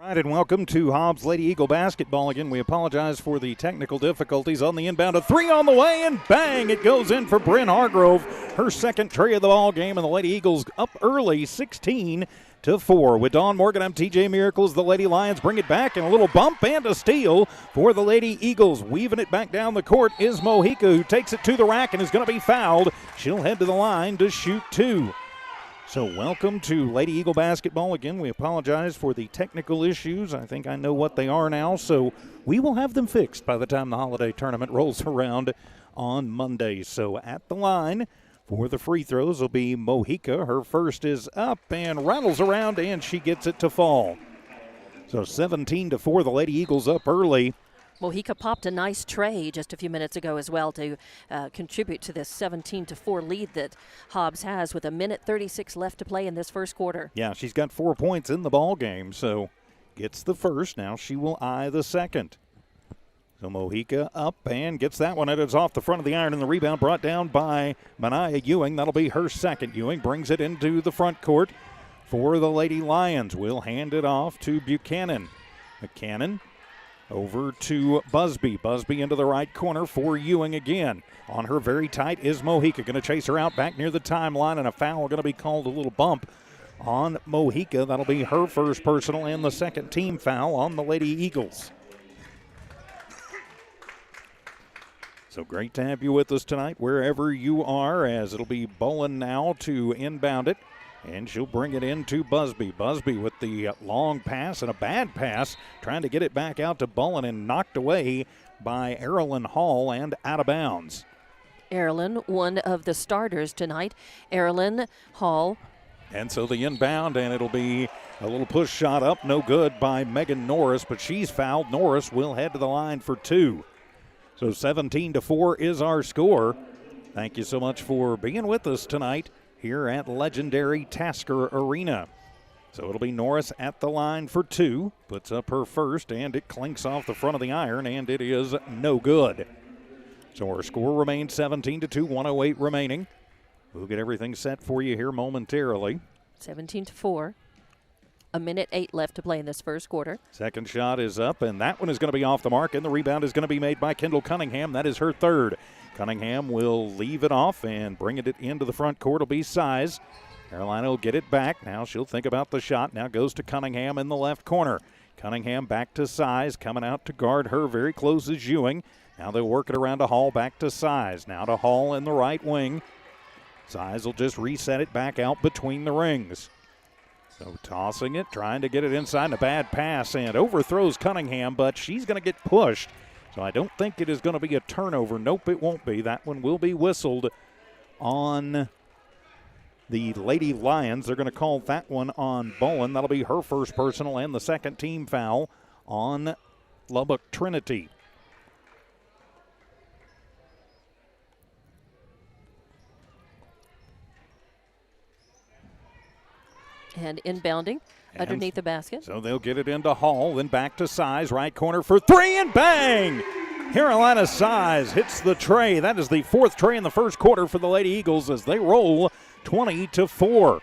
All right, and welcome to Hobbs Lady Eagle basketball. Again, we apologize for the technical difficulties on the inbound. A three on the way, and bang, it goes in for Bryn Hargrove. Her second tray of the ball game, and the Lady Eagles up early, 16-4. With Dawn Morgan, I'm TJ Miracles. The Lady Lions bring it back, and a little bump and a steal for the Lady Eagles. Weaving it back down the court is Mojica, who takes it to the rack and is going to be fouled. She'll head to the line to shoot two. So welcome to Lady Eagle basketball. Again, we apologize for the technical issues. I think I know what they are now, so we will have them fixed by the time the holiday tournament rolls around on Monday. So at the line for the free throws will be Mojica. Her first is up and rattles around, and she gets it to fall. So 17-4, the Lady Eagles up early. Mojica popped a nice tray just a few minutes ago as well to contribute to this 17-4 lead that Hobbs has with 1:36 left to play in this first quarter. Yeah, she's got 4 points in the ball game, so gets the first. Now she will eye the second. So Mojica up and gets that one. It's off the front of the iron, and the rebound brought down by Mania Ewing. That'll be her second. Ewing brings it into the front court for the Lady Lions. We'll hand it off to Buchanan. Buchanan over to Busby. Busby into the right corner for Ewing again. On her very tight is Mojica. Going to chase her out back near the timeline, and a foul going to be called, a little bump on Mojica. That'll be her first personal and the second team foul on the Lady Eagles. So great to have you with us tonight wherever you are, as it'll be Bolin now to inbound it. And she'll bring it in to Busby. Busby with the long pass and a bad pass, trying to get it back out to Bullen, and knocked away by Erilyn Hall and out of bounds. Erilyn, one of the starters tonight. Erilyn Hall. And so the inbound, and it'll be a little push shot up, no good by Megan Norris, but she's fouled. Norris will head to the line for two. So 17-4 is our score. Thank you so much for being with us tonight here at legendary Tasker Arena. So it'll be Norris at the line for two, puts up her first, and it clinks off the front of the iron, and it is no good. So our score remains 17-2, 1:08 remaining. We'll get everything set for you here momentarily. 17-4. 1:08 left to play in this first quarter. Second shot is up, and that one is going to be off the mark, and the rebound is going to be made by Kendall Cunningham. That is her third. Cunningham will leave it off and bring it into the front court. It'll be Size. Carolina will get it back. Now she'll think about the shot. Now goes to Cunningham in the left corner. Cunningham back to Size, coming out to guard her. Very close is Ewing. Now they'll work it around to Hall, back to Size. Now to Hall in the right wing. Size will just reset it back out between the rings. So tossing it, trying to get it inside, and a bad pass, and overthrows Cunningham, but she's going to get pushed. So I don't think it is going to be a turnover. Nope, it won't be. That one will be whistled on the Lady Lions. They're going to call that one on Bowen. That'll be her first personal and the second team foul on Lubbock Trinity. And inbounding underneath the basket. So they'll get it into Hall, then back to Size, right corner for three, and bang! Carolina Size hits the tray. That is the fourth tray in the first quarter for the Lady Eagles as they roll 20-4.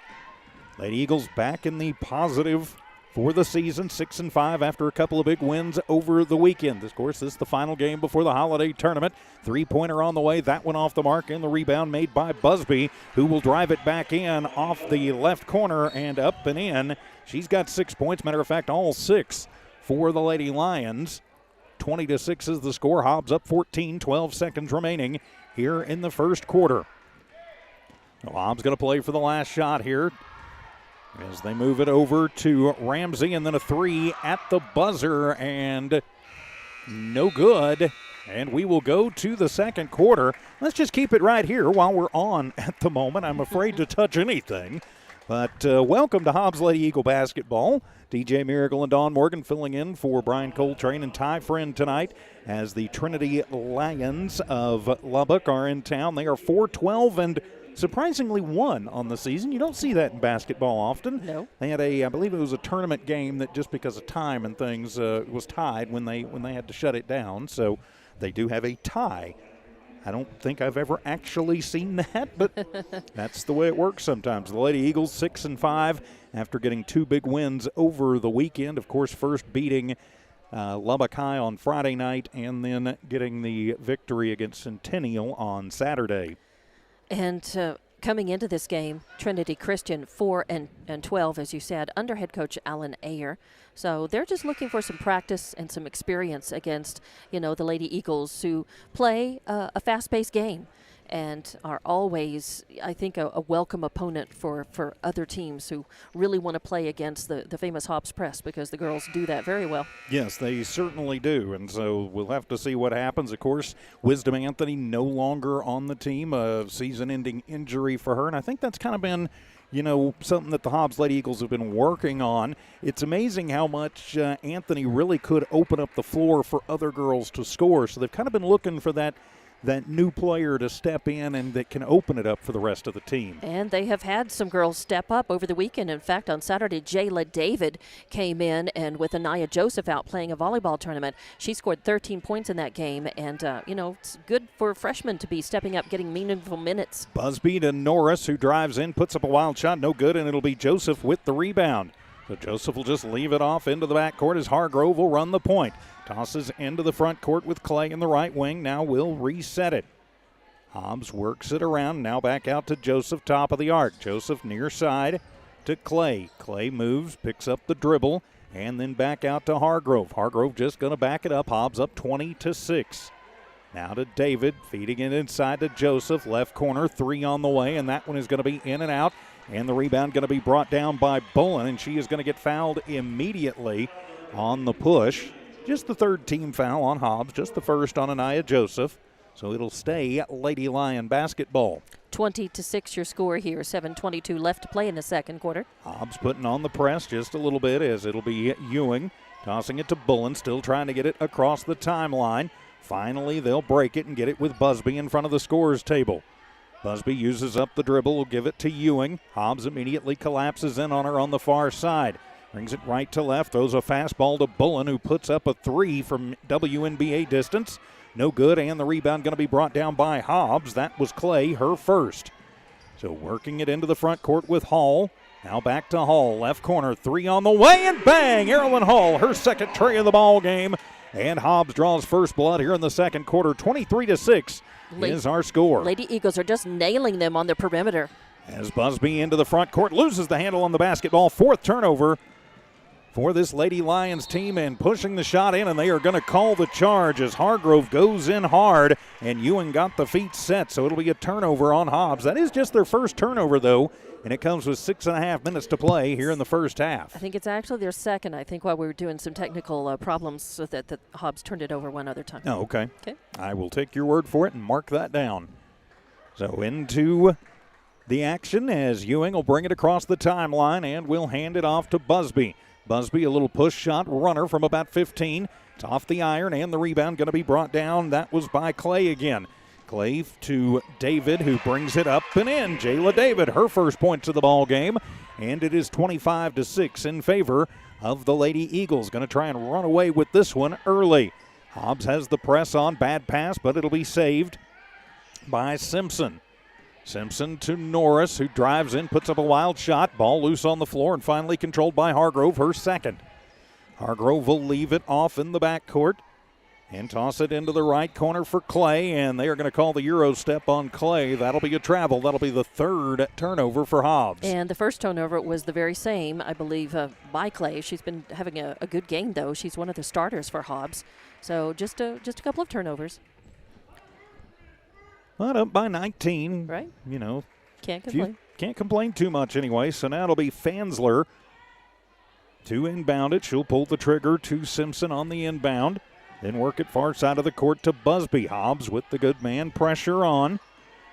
Lady Eagles back in the positive for the season, 6-5 after a couple of big wins over the weekend. Of course, this is the final game before the holiday tournament. Three-pointer on the way, that one off the mark, and the rebound made by Busby, who will drive it back in off the left corner and up and in. She's got 6 points. Matter of fact, all six for the Lady Lions. 20-6 is the score. Hobbs up 14, 12 seconds remaining here in the first quarter. Well, Hobbs going to play for the last shot here as they move it over to Ramsey, and then a three at the buzzer, and no good. And we will go to the second quarter. Let's just keep it right here while we're on at the moment. I'm afraid to touch anything. But welcome to Hobbs Lady Eagle basketball. DJ Miracle and Dawn Morgan filling in for Brian Coltrane and Ty Friend tonight as the Trinity Lions of Lubbock are in town. They are 4-12 and surprisingly 1 on the season. You don't see that in basketball often. No. They had I believe it was a tournament game that just because of time and things was tied when they had to shut it down. So they do have a tie I don't think I've ever actually seen that, but that's the way it works sometimes. The Lady Eagles 6-5 after getting 2 big wins over the weekend. Of course, first beating Lubbock High on Friday night and then getting the victory against Centennial on Saturday. And coming into this game, Trinity Christian 4-12, as you said, under head coach Alan Ayer. So they're just looking for some practice and some experience against, the Lady Eagles, who play a fast-paced game and are always, I think, a welcome opponent for other teams who really want to play against the famous Hobbs press, because the girls do that very well. Yes, they certainly do, and so we'll have to see what happens. Of course, Wisdom Anthony no longer on the team, a season-ending injury for her, and I think that's kind of been something that the Hobbs Lady Eagles have been working on. It's amazing how much Anthony really could open up the floor for other girls to score, so they've kind of been looking for that new player to step in and that can open it up for the rest of the team. And they have had some girls step up over the weekend. In fact, on Saturday, Jayla David came in, and with Anaya Joseph out playing a volleyball tournament, she scored 13 points in that game. And, it's good for freshmen to be stepping up, getting meaningful minutes. Busby to Norris, who drives in, puts up a wild shot, no good, and it'll be Joseph with the rebound. So Joseph will just leave it off into the backcourt as Hargrove will run the point. Tosses into the front court with Clay in the right wing. Now will reset it. Hobbs works it around. Now back out to Joseph, top of the arc. Joseph near side to Clay. Clay moves, picks up the dribble, and then back out to Hargrove. Hargrove just going to back it up. Hobbs up 20-6. Now to David, feeding it inside to Joseph. Left corner, 3 on the way, and that one is going to be in and out. And the rebound going to be brought down by Bullen, and she is going to get fouled immediately on the push. Just the 3rd team foul on Hobbs, just the 1st on Anaya Joseph. So it'll stay Lady Lion basketball. 20-6 your score here, 7:22 left to play in the second quarter. Hobbs putting on the press just a little bit, as it'll be Ewing tossing it to Bullen, still trying to get it across the timeline. Finally, they'll break it and get it with Busby in front of the scorers table. Busby uses up the dribble, will give it to Ewing. Hobbs immediately collapses in on her on the far side. Brings it right to left, throws a fastball to Bullen, who puts up a 3 from WNBA distance. No good, and the rebound going to be brought down by Hobbs. That was Clay, her first. So working it into the front court with Hall. Now back to Hall, left corner, 3 on the way, and bang! Erilyn Hall, her second tray of the ball game. And Hobbs draws first blood here in the second quarter. 23-6 is our score. Lady Eagles are just nailing them on the perimeter. As Busby into the front court, loses the handle on the basketball. 4th turnover for this Lady Lions team, and pushing the shot in, and they are going to call the charge as Hargrove goes in hard, and Ewing got the feet set, so it'll be a turnover on Hobbs. That is just their first turnover, though, and it comes with 6.5 minutes to play here in the first half. I think it's actually their second. I think while we were doing some technical problems, so that Hobbs turned it over one other time. Oh, okay. Okay. I will take your word for it and mark that down. So into the action as Ewing will bring it across the timeline and will hand it off to Busby. Busby, a little push shot runner from about 15. It's off the iron, and the rebound going to be brought down. That was by Clay again. Clay to David, who brings it up and in. Jayla David, her first points of the ball game, and it is 25-6 in favor of the Lady Eagles. Going to try and run away with this one early. Hobbs has the press on, bad pass, but it'll be saved by Simpson. Simpson to Norris, who drives in, puts up a wild shot. Ball loose on the floor and finally controlled by Hargrove, her second. Hargrove will leave it off in the backcourt and toss it into the right corner for Clay, and they are going to call the Euro step on Clay. That'll be a travel. That'll be the 3rd turnover for Hobbs. And the first turnover was the very same, I believe, by Clay. She's been having a good game, though. She's one of the starters for Hobbs. So just a couple of turnovers. But up by 19. Right. Can't complain. Can't complain too much anyway. So now it'll be Fansler to inbound it. She'll pull the trigger to Simpson on the inbound. Then work it far side of the court to Busby. Hobbs with the good man pressure on.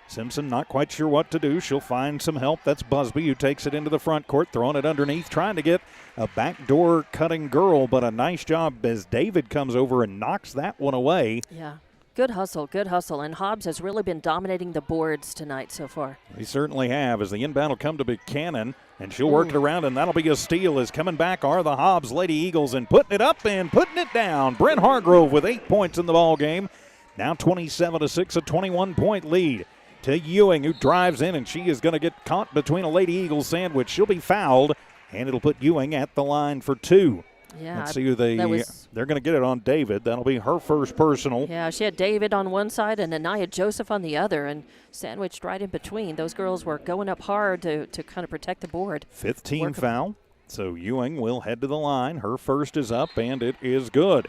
Simpson not quite sure what to do. She'll find some help. That's Busby, who takes it into the front court, throwing it underneath, trying to get a backdoor cutting girl, but a nice job as David comes over and knocks that one away. Yeah. Good hustle. And Hobbs has really been dominating the boards tonight so far. They certainly have, as the inbound will come to Buchanan, and she'll work it around, and that'll be a steal. As coming back are the Hobbs Lady Eagles, and putting it up and putting it down. Brent Hargrove with 8 points in the ball game. Now 27-6, a 21-point lead to Ewing, who drives in, and she is going to get caught between a Lady Eagles sandwich. She'll be fouled, and it'll put Ewing at the line for 2. Yeah, let's see who they're going to get it on David. That'll be her first personal. Yeah, she had David on one side and Anaya Joseph on the other, and sandwiched right in between. Those girls were going up hard to kind of protect the board. 5th team foul. So Ewing will head to the line. Her first is up, and it is good.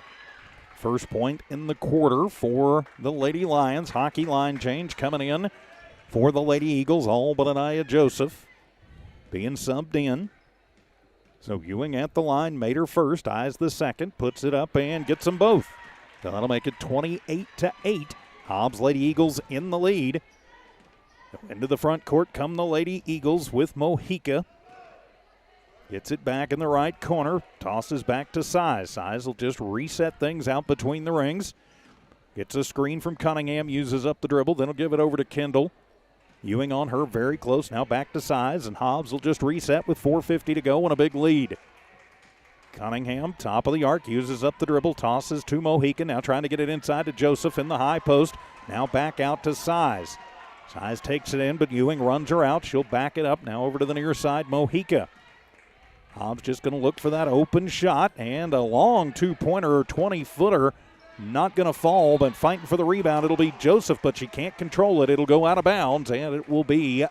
First point in the quarter for the Lady Lions. Hockey line change coming in for the Lady Eagles, all but Anaya Joseph being subbed in. So Ewing at the line, made her first, eyes the second, puts it up and gets them both. So that'll make it 28-8. Hobbs Lady Eagles in the lead. Into the front court come the Lady Eagles with Mojica. Gets it back in the right corner, tosses back to Size. Size will just reset things out between the rings. Gets a screen from Cunningham, uses up the dribble, then he'll give it over to Kendall. Ewing on her very close, now back to Size, and Hobbs will just reset with 4:50 to go and a big lead. Cunningham, top of the arc, uses up the dribble, tosses to Mojica, now trying to get it inside to Joseph in the high post. Now back out to Size. Size takes it in, but Ewing runs her out. She'll back it up, now over to the near side, Mojica. Hobbs just going to look for that open shot, and a long 2-pointer, 20-footer. Not going to fall, but fighting for the rebound. It'll be Joseph, but she can't control it. It'll go out of bounds, and it will be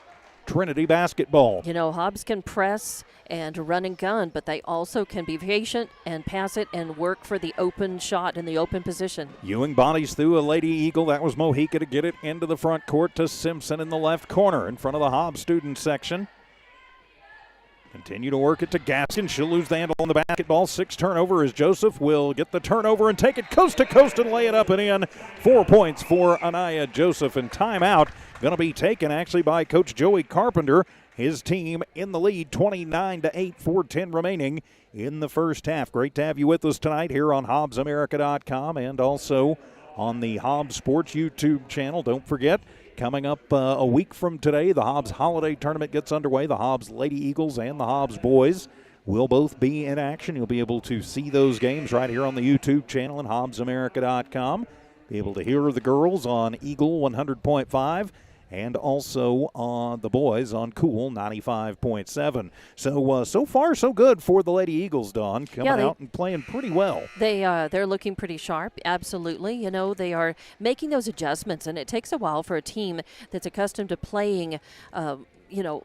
Trinity basketball. You know, Hobbs can press and run and gun, but they also can be patient and pass it and work for the open shot in the open position. Ewing bodies through a Lady Eagle. That was Mojica to get it into the front court to Simpson in the left corner in front of the Hobbs student section. Continue to work it to Gaskin. She'll lose the handle on the basketball. 6 turnover as Joseph will get the turnover and take it coast to coast and lay it up and in. 4 points for Anaya Joseph, and timeout going to be taken actually by Coach Joey Carpenter. His team in the lead, 29-8, 4:10 remaining in the first half. Great to have you with us tonight here on HobbsAmerica.com and also on the Hobbs Sports YouTube channel. Don't forget, coming up a week from today, the Hobbs Holiday Tournament gets underway. The Hobbs Lady Eagles and the Hobbs Boys will both be in action. You'll be able to see those games right here on the YouTube channel and HobbsAmerica.com. Be able to hear the girls on Eagle 100.5 and also on the boys on Cool 95.7. So far, so good for the Lady Eagles, Dawn, coming out and playing pretty well. They're looking pretty sharp, absolutely. You know, they are making those adjustments, and it takes a while for a team that's accustomed to playing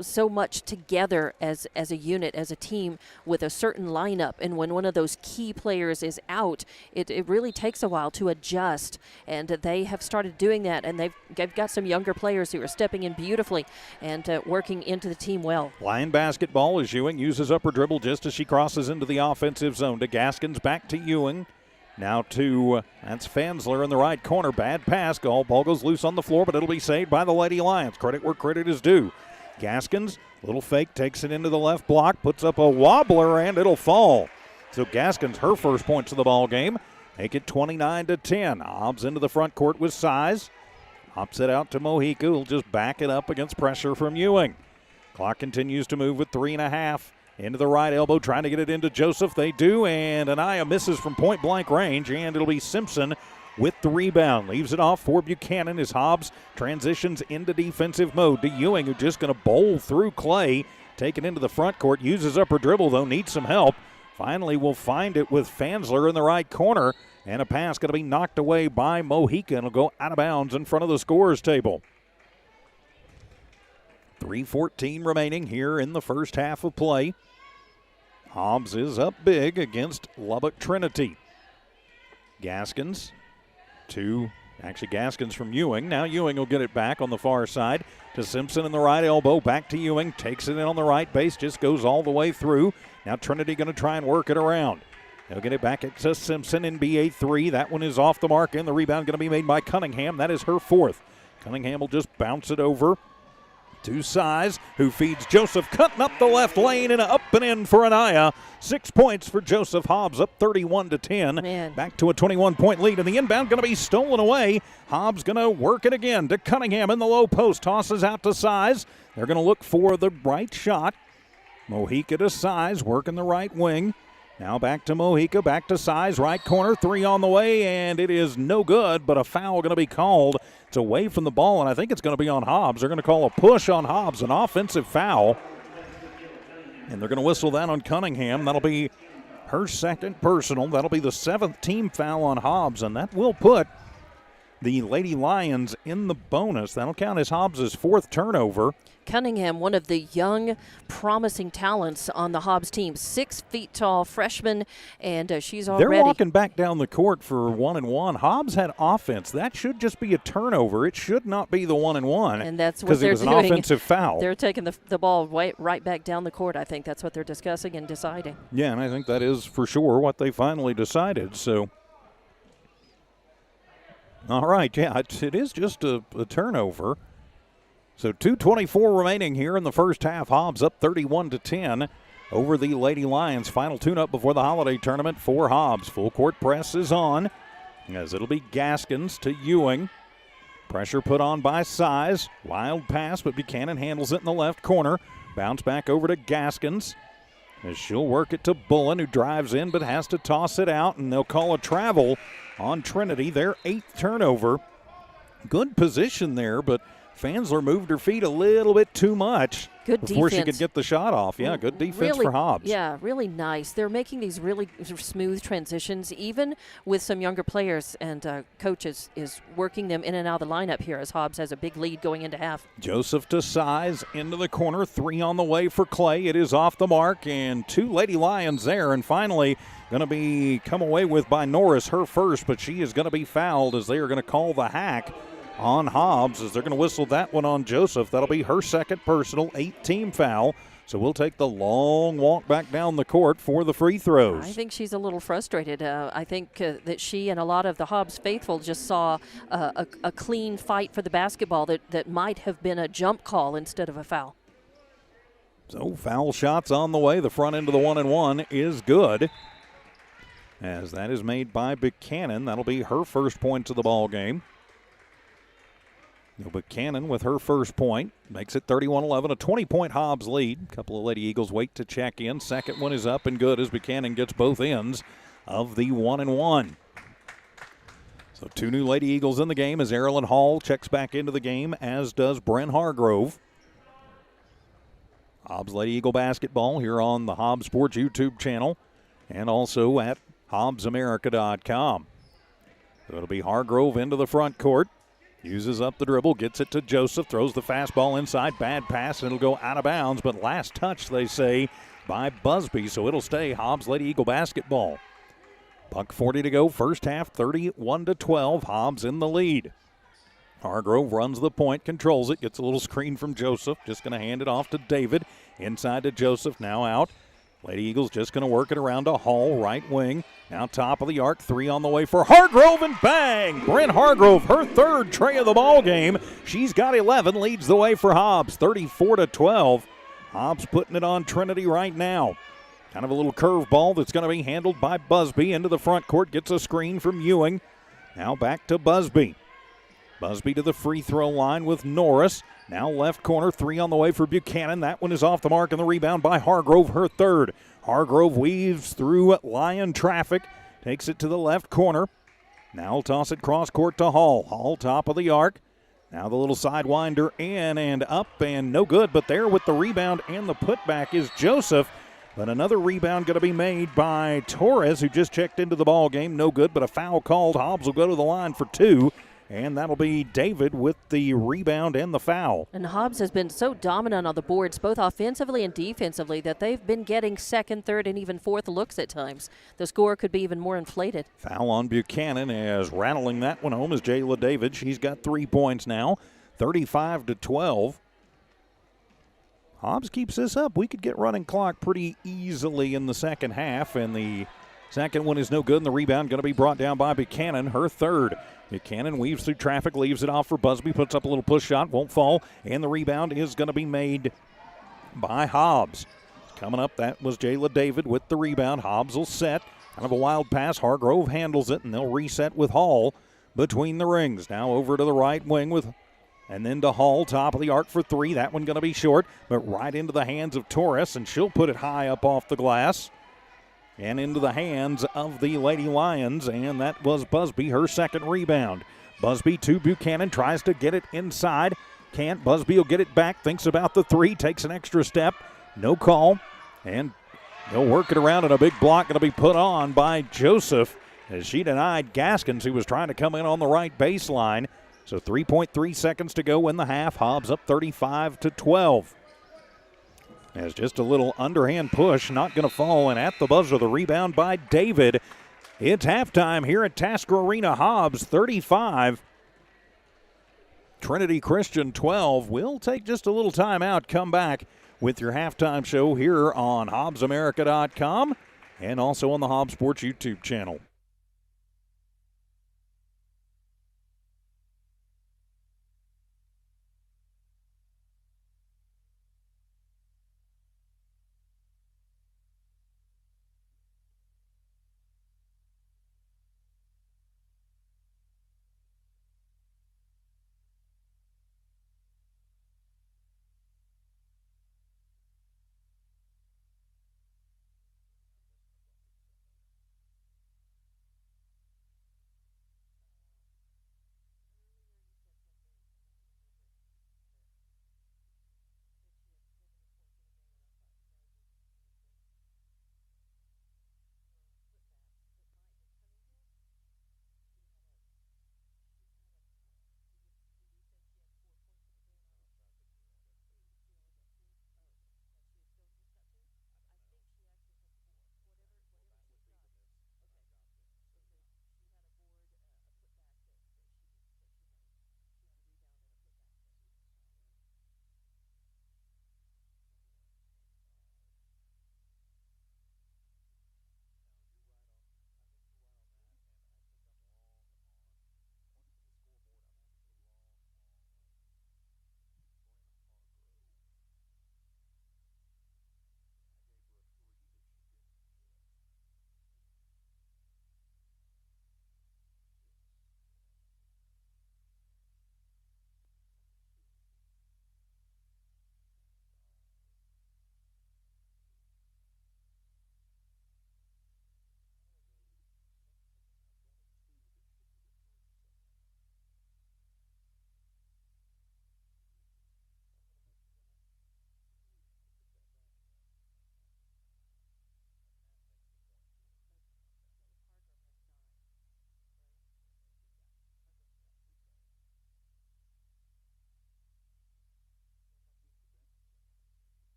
so much together as a unit, as a team with a certain lineup. And when one of those key players is out, it really takes a while to adjust. And they have started doing that. And they've got some younger players who are stepping in beautifully and working into the team well. Lion basketball as Ewing uses up her dribble just as she crosses into the offensive zone to Gaskins, back to Ewing. Now that's Fansler in the right corner. Bad pass. Ball goes loose on the floor, but it'll be saved by the Lady Lions. Credit where credit is due. Gaskins, little fake, takes it into the left block, puts up a wobbler, and it'll fall. So Gaskins, her first points of the ball game, make it 29-10. Hobbs into the front court with Size. Hops it out to Mojica, who'll just back it up against pressure from Ewing. Clock continues to move with 3.5. Into the right elbow, trying to get it into Joseph. They do, and Anaya misses from point-blank range, and it'll be Simpson with the rebound. Leaves it off for Buchanan as Hobbs transitions into defensive mode to Ewing, who's just going to bowl through Clay. Take it into the front court, uses up her dribble, though, needs some help. Finally, we'll find it with Fansler in the right corner, and a pass going to be knocked away by Mojica, and it'll go out of bounds in front of the scorer's table. 3:14 remaining here in the first half of play. Hobbs is up big against Lubbock Trinity. Gaskins from Ewing. Now Ewing will get it back on the far side to Simpson in the right elbow. Back to Ewing. Takes it in on the right base. Just goes all the way through. Now Trinity going to try and work it around. They'll get it back to Simpson in BA3. That one is off the mark, and the rebound going to be made by Cunningham. That is her fourth. Cunningham will just bounce it over to Size, who feeds Joseph, cutting up the left lane and up and in for Anaya. 6 points for Joseph. Hobbs up 31-10. Man. Back to a 21-point lead, and the inbound going to be stolen away. Hobbs going to work it again to Cunningham in the low post. Tosses out to Size. They're going to look for the right shot. Mojica to Size, working the right wing. Now back to Mojica, back to Size, right corner, 3 on the way, and it is no good, but a foul going to be called. It's away from the ball, and I think it's going to be on Hobbs. They're going to call a push on Hobbs, an offensive foul. And they're going to whistle that on Cunningham. That'll be her second personal. That'll be the 7th team foul on Hobbs, and that will put the Lady Lions in the bonus. That'll count as Hobbs' 4th turnover. Cunningham, one of the young, promising talents on the Hobbs team, 6 feet tall freshman, and she's already. They're walking back down the court for 1-1. Hobbs had offense. That should just be a turnover. It should not be the 1-1. And that's what they're doing. Because it was an offensive foul. They're taking the ball right back down the court. I think that's what they're discussing and deciding. Yeah, and I think that is for sure what they finally decided. So, all right, yeah, it is just a turnover. So 2:24 remaining here in the first half. Hobbs up 31-10 over the Lady Lions. Final tune-up before the holiday tournament for Hobbs. Full court press is on as it'll be Gaskins to Ewing. Pressure put on by Size. Wild pass, but Buchanan handles it in the left corner. Bounce back over to Gaskins as she'll work it to Bullen, who drives in but has to toss it out, and they'll call a travel on Trinity, their 8th turnover. Good position there, but Fansler moved her feet a little bit too much before she could get the shot off. Yeah, good defense for Hobbs. Yeah, really nice. They're making these really smooth transitions, even with some younger players, and coaches is working them in and out of the lineup here as Hobbs has a big lead going into half. Joseph to Size, into the corner, 3 on the way for Clay. It is off the mark, and 2 Lady Lions there, and finally going to be come away with by Norris, her first, but she is going to be fouled as they are going to call the hack on Hobbs as they're going to whistle that one on Joseph. That'll be her second personal, 8-team foul. So we'll take the long walk back down the court for the free throws. I think she's a little frustrated. I think that she and a lot of the Hobbs faithful just saw a clean fight for the basketball that might have been a jump call instead of a foul. So foul shots on the way. The front end of the 1-1 is good, as that is made by Buchanan. That'll be her first points of the ball game. Buchanan with her first point makes it 31-11, a 20-point Hobbs lead. A couple of Lady Eagles wait to check in. Second one is up and good as Buchanan gets both ends of the 1-1. So 2 new Lady Eagles in the game as Erilyn Hall checks back into the game, as does Bryn Hargrove. Hobbs Lady Eagle basketball here on the Hobbs Sports YouTube channel and also at HobbsAmerica.com. So it'll be Hargrove into the front court. Uses up the dribble, gets it to Joseph, throws the fastball inside, bad pass, and it'll go out of bounds, but last touch, they say, by Busby, so it'll stay Hobbs Lady Eagle basketball. $1:40 to go, first half, 31-12, Hobbs in the lead. Hargrove runs the point, controls it, gets a little screen from Joseph, just going to hand it off to David, inside to Joseph, now out. Lady Eagles just going to work it around to Hall, right wing. Now top of the arc, 3 on the way for Hargrove, and bang! Bryn Hargrove, her 3rd tray of the ball game. She's got 11, leads the way for Hobbs, 34-12. Hobbs putting it on Trinity right now. Kind of a little curve ball that's going to be handled by Busby into the front court, gets a screen from Ewing. Now back to Busby. Busby to the free throw line with Norris. Now left corner, 3 on the way for Buchanan. That one is off the mark, and the rebound by Hargrove, her 3rd. Hargrove weaves through Lion traffic, takes it to the left corner. Now he'll toss it cross court to Hall. Hall top of the arc. Now the little sidewinder in and up and no good, but there with the rebound and the putback is Joseph. But another rebound going to be made by Torres, who just checked into the ball game. No good, but a foul called. Hobbs will go to the line for 2. And that'll be David with the rebound and the foul. And Hobbs has been so dominant on the boards, both offensively and defensively, that they've been getting second, third, and even fourth looks at times. The score could be even more inflated. Foul on Buchanan, as rattling that one home is Jayla David. She's got 3 points now, 35-12. Hobbs keeps this up. We could get running clock pretty easily in the second half, and the second one is no good, and the rebound going to be brought down by Buchanan, her 3rd. Buchanan weaves through traffic, leaves it off for Busby, puts up a little push shot, won't fall, and the rebound is going to be made by Hobbs. Coming up, that was Jayla David with the rebound. Hobbs will set. Kind of a wild pass. Hargrove handles it, and they'll reset with Hall between the rings. Now over to the right wing and then to Hall, top of the arc for 3. That one going to be short, but right into the hands of Torres, and she'll put it high up off the glass. and into the hands of the Lady Lions, and that was Busby, her second rebound. Busby to Buchanan, tries to get it inside. Can't. Busby will get it back, thinks about the three, takes an extra step. No call, and they'll work it around, and a big block going to be put on by Joseph as she denied Gaskins, who was trying to come in on the right baseline. So 3.3 seconds to go in the half. Hobbs up 35-12. As just a little underhand push, not going to fall, and at the buzzer, the rebound by David. It's halftime here at Tasker Arena. Hobbs 35. Trinity Christian 12. We'll take just a little time out, come back with your halftime show here on HobbsAmerica.com and also on the Hobbs Sports YouTube channel.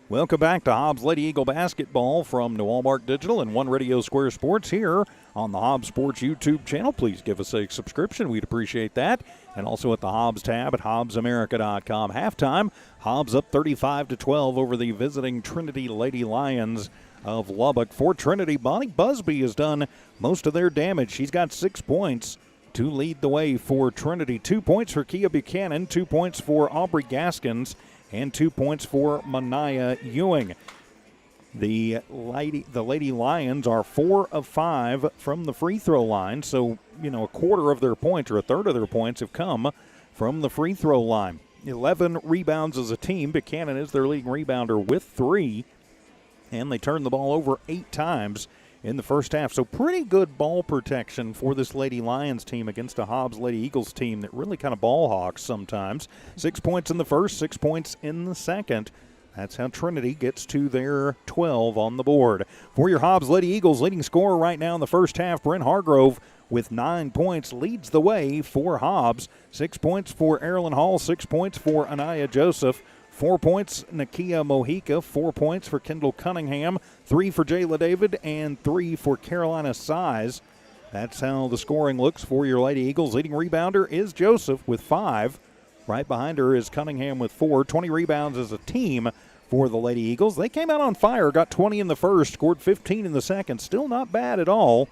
Welcome back to Hobbs Lady Eagle Basketball from New Walmart Digital and One Radio Square Sports here on the Hobbs Sports YouTube channel. Please give us a subscription. We'd appreciate that. And also at the Hobbs tab at HobbsAmerica.com. Halftime, Hobbs up 35-12 over the visiting Trinity Lady Lions of Lubbock. For Trinity, Bonnie Busby has done most of their damage. She's got 6 points to lead the way for Trinity. 2 points for Kia Buchanan, 2 points for Aubrey Gaskins, and 2 points for Mania Ewing. The Lady Lions are 4 of 5 from the free throw line, so, a quarter of their points or a third of their points have come from the free throw line. 11 rebounds as a team. Buchanan is their leading rebounder with 3, and they turned the ball over 8 times in the first half. So pretty good ball protection for this Lady Lions team against a Hobbs Lady Eagles team that really kind of ball hawks sometimes. 6 points in the first, 6 points in the second. That's how Trinity gets to their 12 on the board. For your Hobbs Lady Eagles, leading scorer right now in the first half, Brent Hargrove with 9 points leads the way for Hobbs. 6 points for Erilyn Hall, 6 points for Anaya Joseph. 4 points, Nakia Mojica. 4 points for Kendall Cunningham. 3 for Jayla David, and 3 for Carolina Size. That's how the scoring looks for your Lady Eagles. Leading rebounder is Joseph with 5. Right behind her is Cunningham with 4. 20 rebounds as a team for the Lady Eagles. They came out on fire, got 20 in the first, scored 15 in the second. Still not bad at all.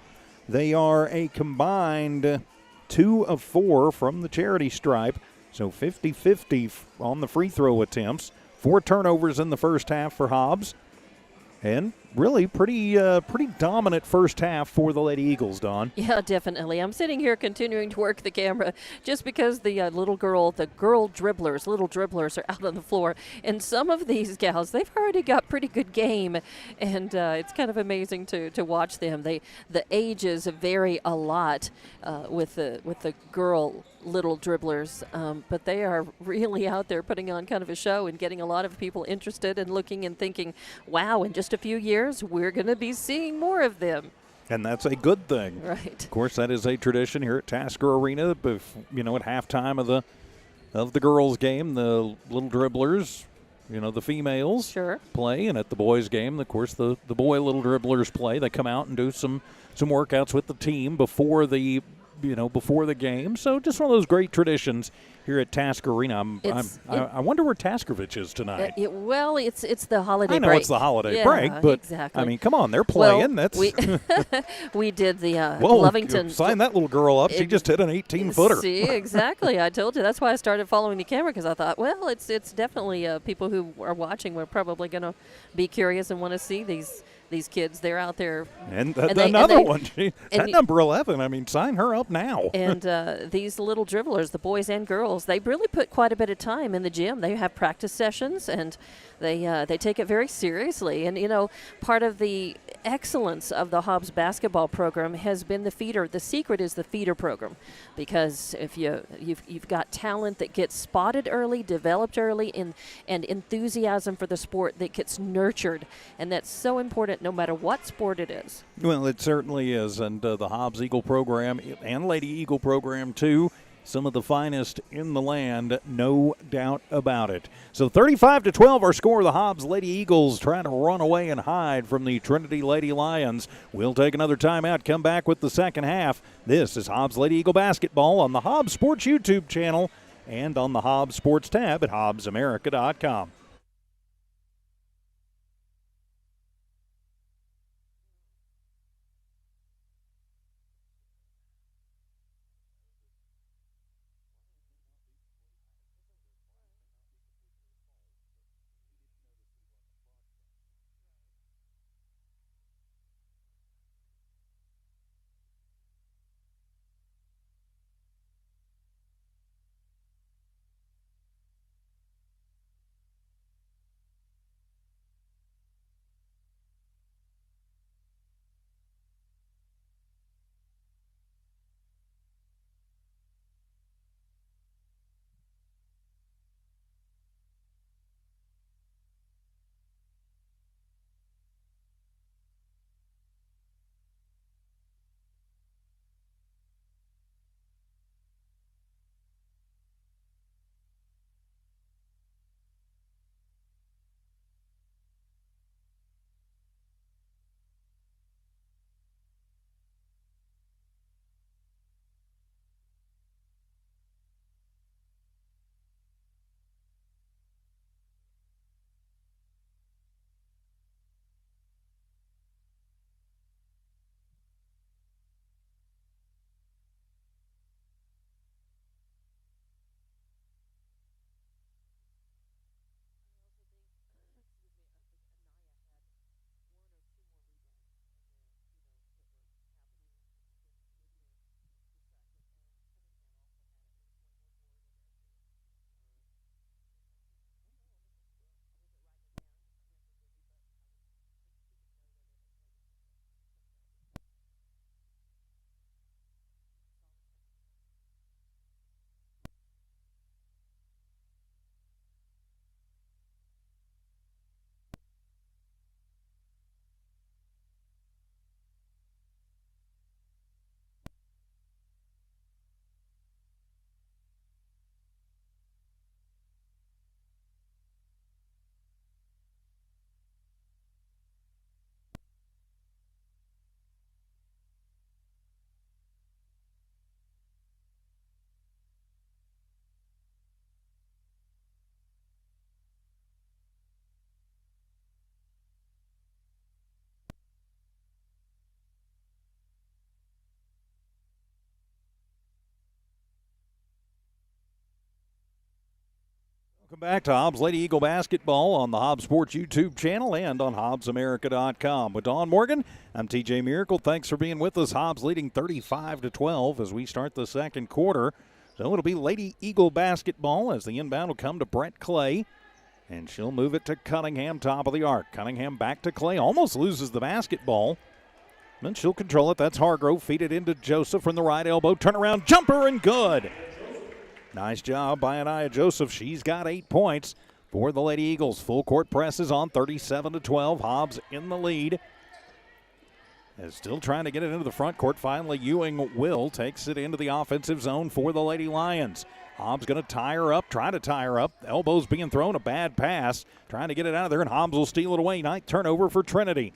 They are a combined 2 of 4 from the charity stripe. So 50-50 on the free throw attempts. 4 turnovers in the first half for Hobbs. And really pretty dominant first half for the Lady Eagles, Dawn. Yeah, definitely. I'm sitting here continuing to work the camera just because the little dribblers are out on the floor. And some of these gals, they've already got pretty good game. And it's kind of amazing to watch them. The ages vary a lot with the girl little dribblers, but they are really out there putting on kind of a show and getting a lot of people interested and looking and thinking, wow, in just a few years, we're going to be seeing more of them. And that's a good thing. Right. Of course, that is a tradition here at Tasker Arena. At halftime of the girls' game, the little dribblers, the females play, and at the boys' game, of course, the boy little dribblers play. They come out and do some workouts with the team before the game. So just one of those great traditions here at Tasker Arena. I wonder where Taskovich is tonight. It's the holiday break. I know it's the holiday break, but exactly. I mean, come on, they're playing. Well, we did the Whoa, Lovington. Sign that little girl up. She just hit an 18-footer. See, exactly. I told you. That's why I started following the camera, because I thought, well, it's definitely people who are watching. We're probably going to be curious and want to see these kids. They're out there. And another one. That number 11, I mean, sign her up now. And these little dribblers, the boys and girls, they really put quite a bit of time in the gym. They have practice sessions, and they take it very seriously. And, part of the excellence of the Hobbs basketball program has been the feeder. The secret is the feeder program, because if you've got talent that gets spotted early, developed early, and enthusiasm for the sport that gets nurtured, and that's so important no matter what sport it is. Well, it certainly is, and the Hobbs Eagle program and Lady Eagle program too, some of the finest in the land, no doubt about it. So 35-12 our score. The Hobbs Lady Eagles trying to run away and hide from the Trinity Lady Lions. We'll take another timeout, come back with the second half. This is Hobbs Lady Eagle basketball on the Hobbs Sports YouTube channel and on the Hobbs Sports tab at hobbsamerica.com. Welcome back to Hobbs Lady Eagle Basketball on the Hobbs Sports YouTube channel and on HobbsAmerica.com. With Dawn Morgan, I'm TJ Miracle. Thanks for being with us. Hobbs leading 35-12 as we start the second quarter. So it'll be Lady Eagle basketball as the inbound will come to Brett Clay. And she'll move it to Cunningham, top of the arc. Cunningham back to Clay, almost loses the basketball. Then she'll control it. That's Hargrove. Feed it into Joseph from the right elbow. Turnaround jumper and good. Nice job by Anaya Joseph. She's got 8 points for the Lady Eagles. Full court presses on 37-12. Hobbs in the lead. Is still trying to get it into the front court. Finally, Ewing takes it into the offensive zone for the Lady Lions. Hobbs going to tie her up, try to tie her up. Elbows being thrown, a bad pass. Trying to get it out of there, and Hobbs will steal it away. Ninth turnover for Trinity.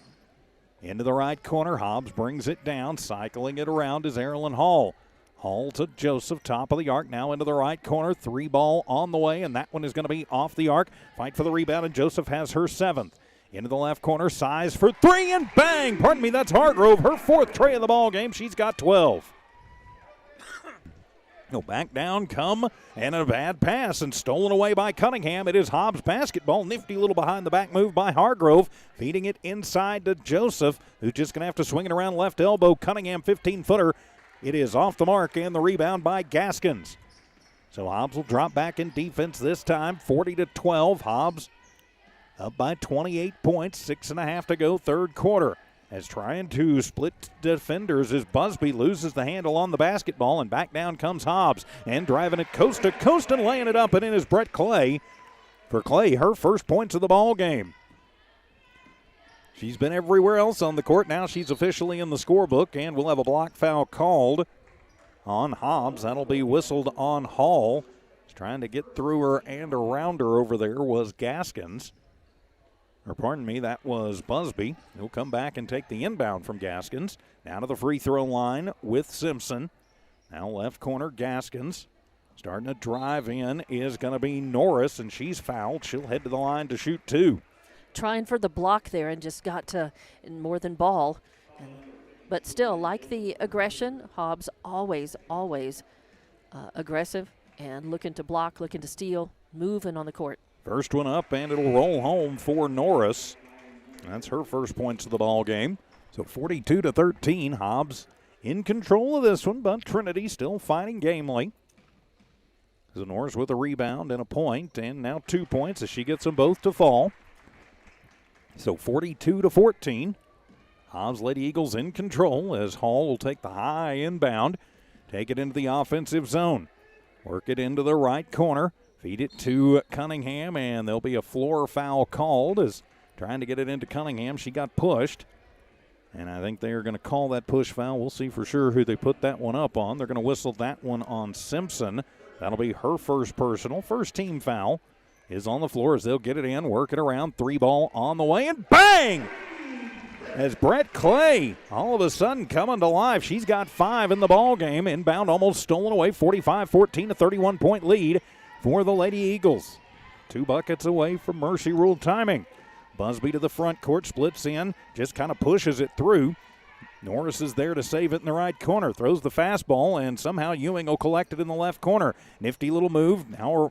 Into the right corner, Hobbs brings it down. Cycling it around is Erilyn Hall. Hall to Joseph, top of the arc, now into the right corner. 3 ball on the way, and that one is going to be off the arc. Fight for the rebound, and Joseph has her 7th. Into the left corner, size for 3, and bang! Pardon me, that's Hargrove, her 4th tray of the ball game. She's got 12. No, back down, come, and a bad pass, and stolen away by Cunningham. It is Hobbs basketball. Nifty little behind the back move by Hargrove, feeding it inside to Joseph, who's just going to have to swing it around left elbow. Cunningham, 15-footer. It is off the mark, and the rebound by Gaskins. So Hobbs will drop back in defense this time, 40-12. Hobbs up by 28 points, 6.5 to go, third quarter. As trying to split defenders as Busby loses the handle on the basketball, and back down comes Hobbs, and driving it coast to coast and laying it up, and in is Brett Clay. For Clay, her first points of the ball game. She's been everywhere else on the court. Now she's officially in the scorebook, and we'll have a block foul called on Hobbs. That'll be whistled on Hall. She's trying to get through her and around her over there was Gaskins. Or pardon me, that was Busby. He'll come back and take the inbound from Gaskins. Down to the free throw line with Simpson. Now left corner, Gaskins. Starting to drive in is going to be Norris, and she's fouled. She'll head to the line to shoot 2. Trying for the block there and just got to more than ball. But still, like the aggression, Hobbs always aggressive and looking to block, looking to steal, moving on the court. First one up, and it'll roll home for Norris. That's her first points of the ball game. So 42-13, Hobbs in control of this one, but Trinity still fighting gamely. So Norris with a rebound and a point, and now 2 points as she gets them both to fall. So 42-14. Hobbs Lady Eagles in control as Hall will take the high inbound, take it into the offensive zone, work it into the right corner, feed it to Cunningham, and there'll be a floor foul called as trying to get it into Cunningham. She got pushed, and I think they are going to call that push foul. We'll see for sure who they put that one up on. They're going to whistle that one on Simpson. That'll be her first personal. First team foul is on the floor as they'll get it in, work it around. 3 ball on the way, and bang! As Brett Clay all of a sudden coming to life. She's got 5 in the ball game. Inbound almost stolen away. 45-14, a 31-point lead for the Lady Eagles. 2 buckets away from Mercy Rule timing. Busby to the front court, splits in, just kind of pushes it through. Norris is there to save it in the right corner. Throws the fastball, and somehow Ewing will collect it in the left corner. Nifty little move. Now we're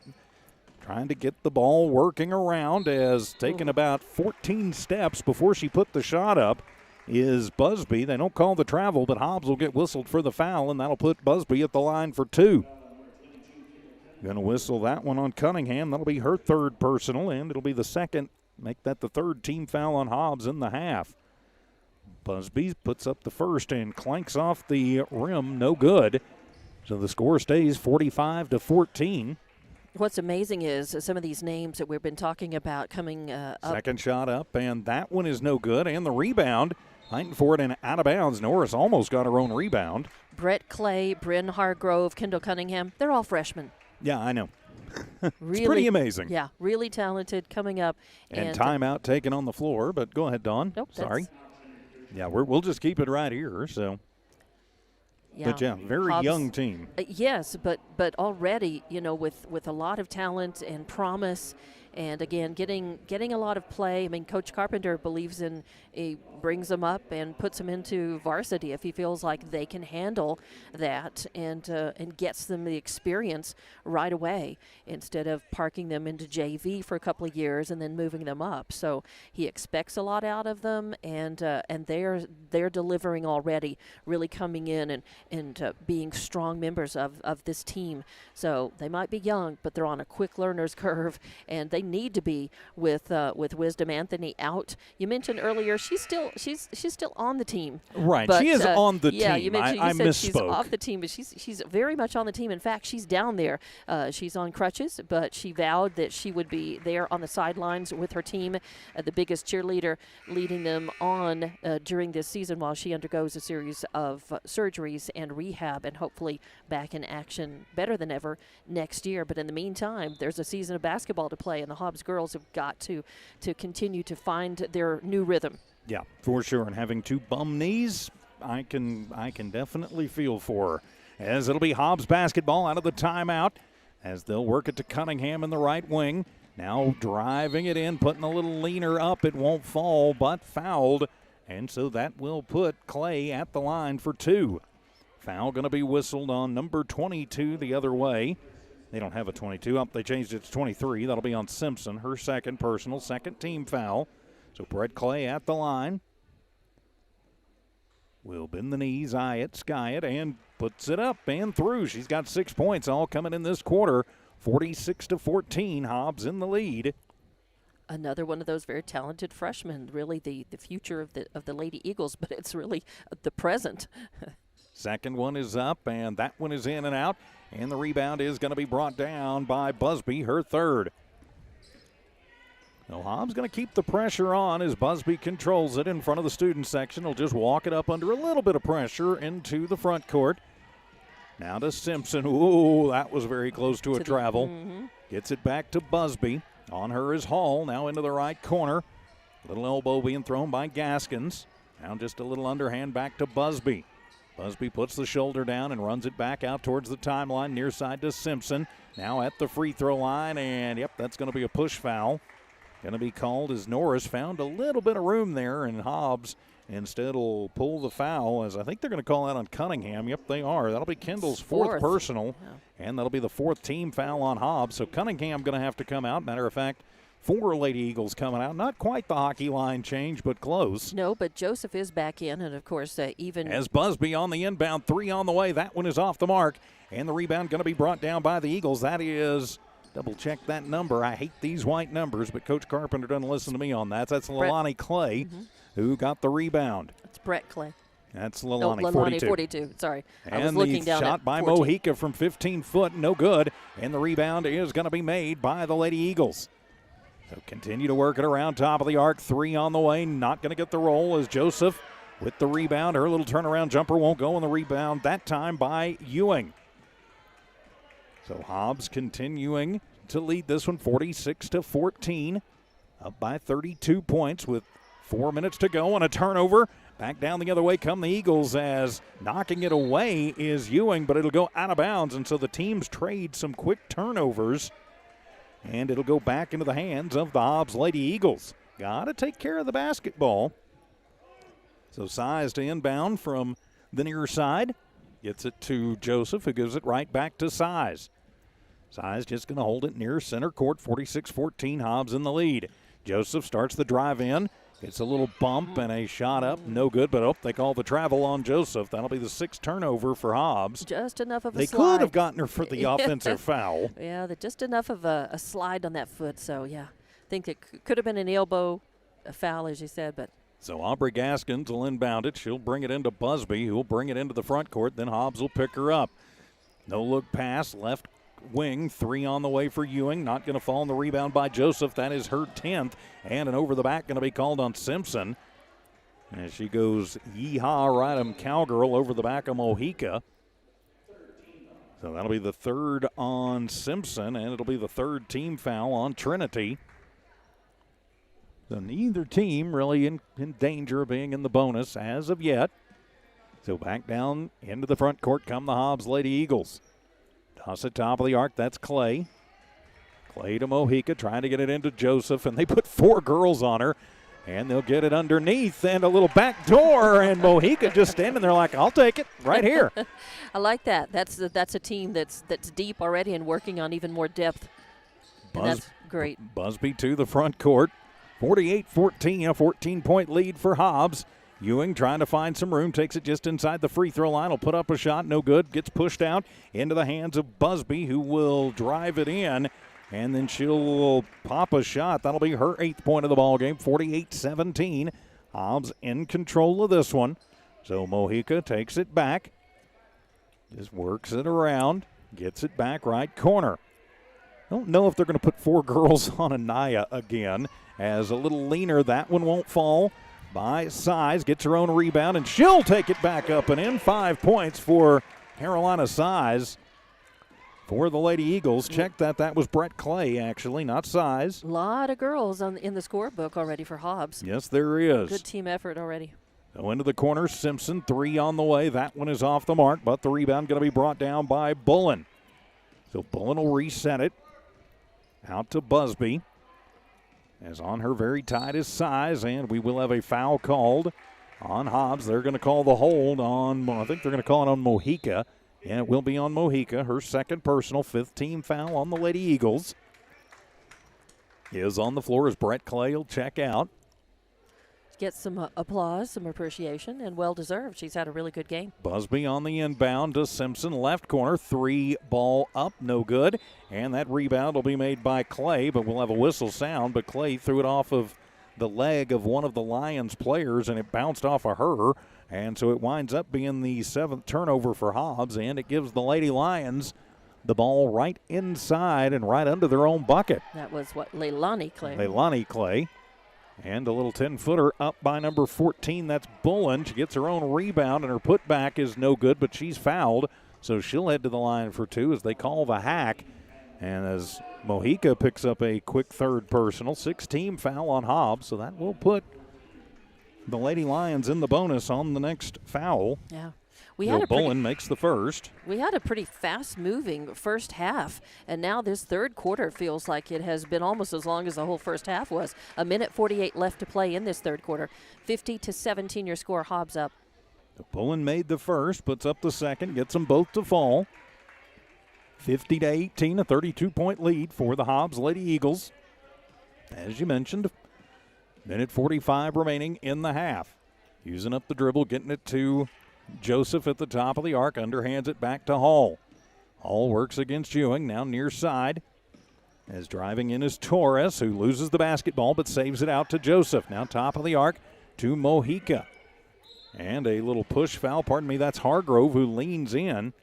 trying to get the ball working around, as taking about 14 steps before she put the shot up is Busby. They don't call the travel, but Hobbs will get whistled for the foul, and that'll put Busby at the line for 2. Going to whistle that one on Cunningham. That'll be her 3rd personal, and it'll be the 2nd. Make that the 3rd team foul on Hobbs in the half. Busby puts up the first and clanks off the rim. No good. So the score stays 45-14. What's amazing is some of these names that we've been talking about coming up. Second shot up, and that one is no good. And the rebound, fighting for it and out of bounds. Norris almost got her own rebound. Brett Clay, Bryn Hargrove, Kendall Cunningham, they're all freshmen. Yeah, I know. Really, it's pretty amazing. Yeah, really talented coming up. And timeout taken on the floor, but go ahead, Dawn. Nope, sorry. Yeah, we'll just keep it right here, so. Yeah. But, yeah, very Hobbs, young team. Yes, but already, with a lot of talent and promise And again, getting a lot of play. I mean, Coach Carpenter believes in, he brings them up and puts them into varsity if he feels like they can handle that, and gets them the experience right away instead of parking them into JV for a couple of years and then moving them up. So he expects a lot out of them, and they're delivering already, really coming in and being strong members of this team. So they might be young, but they're on a quick learner's curve, and they need to be with Wisdom Anthony out. You mentioned earlier she's still on the team. Right, but, she is on the yeah, team. You mentioned, I you said misspoke. she's off the team, but she's very much on the team. In fact, she's down there. She's on crutches, but she vowed that she would be there on the sidelines with her team, the biggest cheerleader, leading them on during this season while she undergoes a series of surgeries and rehab, and hopefully back in action better than ever next year. But in the meantime, there's a season of basketball to play, and the Hobbs girls have got to continue to find their new rhythm. Yeah, for sure. And having two bum knees, I can definitely feel for her. As it'll be Hobbs basketball out of the timeout, as they'll work it to Cunningham in the right wing. Now driving it in, putting a little leaner up. It won't fall, but fouled. And so that will put Clay at the line for two. Foul going to be whistled on number 22 the other way. They don't have a 22 up. They changed it to 23. That'll be on Simpson. Her second personal, second team foul. So Brett Clay at the line. Will bend the knees, eye it, sky it, and puts it up and through. She's got 6 points all coming in this quarter. 46-14, Hobbs in the lead. Another one of those very talented freshmen, really the future of the Lady Eagles, but it's really the present. Second one is up, and that one is in and out. And the rebound is going to be brought down by Busby, her third. So Hobbs going to keep the pressure on as Busby controls it in front of the student section. He'll just walk it up under a little bit of pressure into the front court. Now to Simpson. Ooh, that was very close to a travel. Gets it back to Busby. On her is Hall, now into the right corner. Little elbow being thrown by Gaskins. Now just a little underhand back to Busby. Busby puts the shoulder down and runs it back out towards the timeline, near side to Simpson. Now at the free throw line, and yep, that's going to be a push foul. Going to be called as Norris found a little bit of room there, and Hobbs instead will pull the foul, as I think they're going to call that on Cunningham. Yep, they are. That'll be Kendall's fourth personal, and that'll be the fourth team foul on Hobbs. So Cunningham going to have to come out. Matter of fact, 4 Lady Eagles coming out. Not quite the hockey line change, but close. No, but Joseph is back in, and of course, even as Busby on the inbound, 3 on the way. That one is off the mark, and the rebound going to be brought down by the Eagles. That is, double check that number. I hate these white numbers, but Coach Carpenter doesn't listen to me on that. That's Leilani Clay, who got the rebound. It's Brett Clay. That's Leilani, no, 42. Sorry, and I was looking down shot at by 14. Mojica from 15 foot, no good. And the rebound is going to be made by the Lady Eagles. So continue to work it around top of the arc. 3 on the way, not going to get the roll as Joseph with the rebound. Her little turnaround jumper won't go on the rebound, that time by Ewing. So Hobbs continuing to lead this one 46-14, up by 32 points with 4 minutes to go on a turnover. Back down the other way come the Eagles, as knocking it away is Ewing, but it'll go out of bounds, and so the teams trade some quick turnovers, and it'll go back into the hands of the Hobbs Lady Eagles. Got to take care of the basketball. So Size to inbound from the near side. Gets it to Joseph, who gives it right back to Size. Size just going to hold it near center court, 46-14, Hobbs in the lead. Joseph starts the drive in. Gets a little bump and a shot up. No good, but they call the travel on Joseph. That'll be the 6th turnover for Hobbs. Just enough of a slide. They could have gotten her for the offensive foul. Yeah, just enough of a slide on that foot. So, yeah, I think it could have been an elbow foul, as you said. But so Aubrey Gaskins will inbound it. She'll bring it into Busby, who will bring it into the front court. Then Hobbs will pick her up. No-look pass, left wing, 3 on the way for Ewing. Not going to fall on the rebound by Joseph. That is her 10th. And an over the back going to be called on Simpson. As she goes yeehaw right cowgirl over the back of Mojica. So that'll be the 3rd on Simpson, and it'll be the 3rd team foul on Trinity. So neither team really in danger of being in the bonus as of yet. So back down into the front court come the Hobbs Lady Eagles. Toss it top of the arc, that's Clay. Clay to Mojica, trying to get it into Joseph, and they put 4 girls on her. And they'll get it underneath and a little back door, and Mojica just standing there like, I'll take it right here. I like that. That's a team that's deep already and working on even more depth. And that's great. Busby to the front court. 48-14, a 14-point lead for Hobbs. Ewing trying to find some room, takes it just inside the free throw line. Will put up a shot, no good. Gets pushed out into the hands of Busby, who will drive it in. And then she'll pop a shot. That'll be her 8th point of the ball game. 48-17. Hobbs in control of this one. So Mojica takes it back. Just works it around. Gets it back right corner. Don't know if they're going to put 4 girls on Anaya again. As a little leaner, that one won't fall by size. Gets her own rebound, and she'll take it back up and in. 5 points for Carolina Size. For the Lady Eagles, check that. That was Brett Clay, actually, not Size. A lot of girls in the scorebook already for Hobbs. Yes, there is. Good team effort already. So into the corner, Simpson, 3 on the way. That one is off the mark, but the rebound going to be brought down by Bullen. So Bullen will reset it. Out to Busby. As on her very tight is Size, and we will have a foul called on Hobbs. They're going to call the hold on, I think they're going to call it on Mojica. And it will be on Mojica, her 2nd personal, 5th team foul on the Lady Eagles. Is on the floor as Brett Clay will check out. Get some applause, some appreciation, and well-deserved. She's had a really good game. Busby on the inbound to Simpson, left corner, 3 ball up, no good. And that rebound will be made by Clay, but we'll have a whistle sound. But Clay threw it off of the leg of one of the Lions players, and it bounced off of her. And so it winds up being the 7th turnover for Hobbs, and it gives the Lady Lions the ball right inside and right under their own bucket. That was what, Leilani Clay. Leilani Clay. And a little 10-footer up by number 14. That's Bullen. She gets her own rebound, and her putback is no good, but she's fouled. So she'll head to the line for 2 as they call the hack. And as Mojica picks up a quick 3rd personal, 6-team foul on Hobbs. So that will put the Lady Lions in the bonus on the next foul. Yeah. Bullen makes the first. We had a pretty fast-moving first half, and now this 3rd quarter feels like it has been almost as long as the whole first half was. 1:48 left to play in this 3rd quarter. 50-17 your score, Hobbs up. Bullen made the first, puts up the 2nd, gets them both to fall. 50-18, a 32-point lead for the Hobbs Lady Eagles. As you mentioned, 1:45 remaining in the half. Using up the dribble, getting it to Joseph at the top of the arc, underhands it back to Hall. Hall works against Ewing, now near side. As driving in is Torres, who loses the basketball but saves it out to Joseph. Now top of the arc to Mojica. And a little push foul, that's Hargrove who leans in.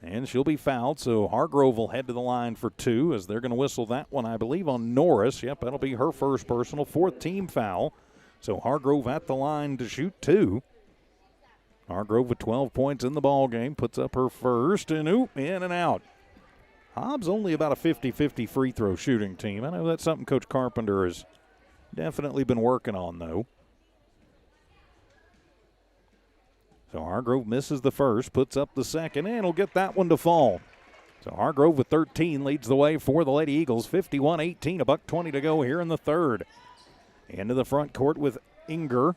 And she'll be fouled, so Hargrove will head to the line for 2 as they're going to whistle that one, I believe, on Norris. Yep, that'll be her 1st personal, 4th team foul. So Hargrove at the line to shoot 2. Hargrove with 12 points in the ball game, puts up her first, and in and out. Hobbs only about a 50-50 free throw shooting team. I know that's something Coach Carpenter has definitely been working on, though. So Hargrove misses the first, puts up the 2nd, and will get that one to fall. So Hargrove with 13 leads the way for the Lady Eagles. 51-18, $1:20 to go here in the 3rd. Into the front court with Inger,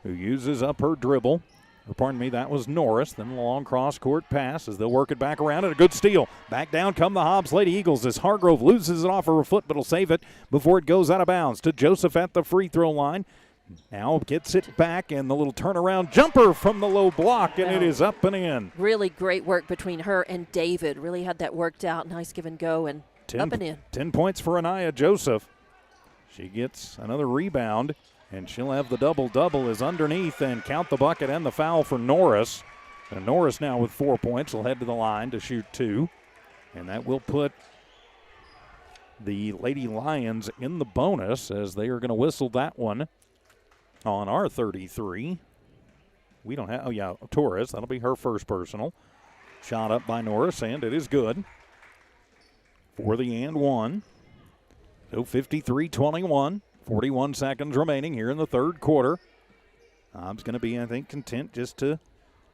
who uses up her dribble. That was Norris. Then a long cross-court pass as they'll work it back around, and a good steal. Back down come the Hobbs Lady Eagles as Hargrove loses it off her foot, but will save it before it goes out of bounds to Joseph at the free throw line. Now gets it back, and the little turnaround jumper from the low block, and it is up and in. Really great work between her and David. Really had that worked out. Nice give and go, and up and in. 10 points for Anaya Joseph. She gets another rebound. And she'll have the double-double is underneath, and count the bucket and the foul for Norris. And Norris now with 4 points will head to the line to shoot 2. And that will put the Lady Lions in the bonus as they are going to whistle that one on our 33. We don't have, Torres. That'll be her 1st personal. Shot up by Norris, and it is good for the and 1. So 53-21. 41 seconds remaining here in the 3rd quarter. Hobbs going to be, I think, content just to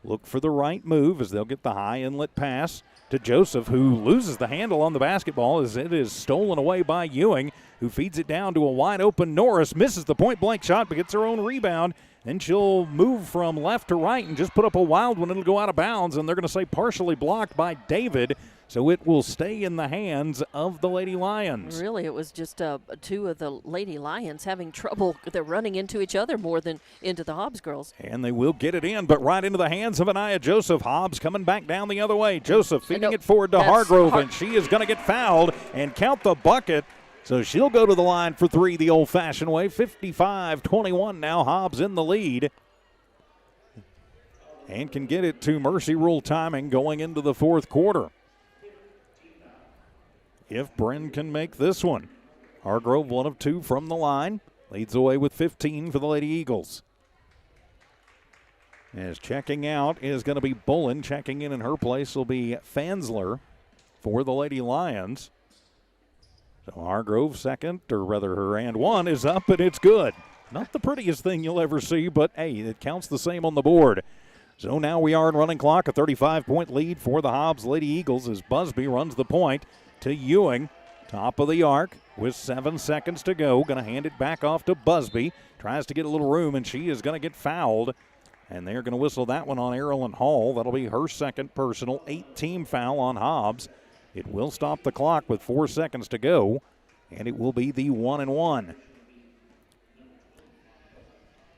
look for the right move as they'll get the high inlet pass to Joseph, who loses the handle on the basketball as it is stolen away by Ewing, who feeds it down to a wide-open Norris, misses the point-blank shot but gets her own rebound. Then she'll move from left to right and just put up a wild one. It'll go out of bounds, and they're going to say partially blocked by David, so it will stay in the hands of the Lady Lions. Really, it was just two of the Lady Lions having trouble. They're running into each other more than into the Hobbs girls. And they will get it in, but right into the hands of Anaya Joseph. Hobbs coming back down the other way. Joseph feeding it forward to Hargrove, and she is going to get fouled and count the bucket. So she'll go to the line for three the old-fashioned way. 55-21 now. Hobbs in the lead. And can get it to Mercy Rule timing going into the fourth quarter. If Bryn can make this one. Hargrove 1 of 2 from the line. Leads away with 15 for the Lady Eagles. As checking out is going to be Bullen. Checking in her place will be Fansler for the Lady Lions. So Hargrove second, or rather her and one is up, and it's good. Not the prettiest thing you'll ever see, but hey, it counts the same on the board. So now we are in running clock, a 35-point lead for the Hobbs Lady Eagles as Busby runs the point to Ewing. Top of the arc with 7 seconds to go. Going to hand it back off to Busby. Tries to get a little room, and she is going to get fouled. And they're going to whistle that one on Erilyn Hall. That'll be her second personal, 8-team foul on Hobbs. It will stop the clock with 4 seconds to go, and it will be the 1-1.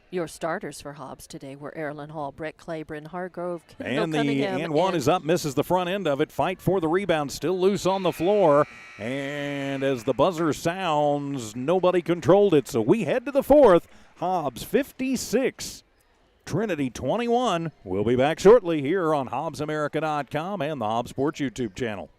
Your starters for Hobbs today were Erilyn Hall, Brett Claiborne, Hargrove, and the Cunningham, and one is up, misses the front end of it. Fight for the rebound, still loose on the floor. And as the buzzer sounds, nobody controlled it. So we head to the fourth. Hobbs 56, Trinity 21. We'll be back shortly here on HobbsAmerica.com and the Hobbs Sports YouTube channel.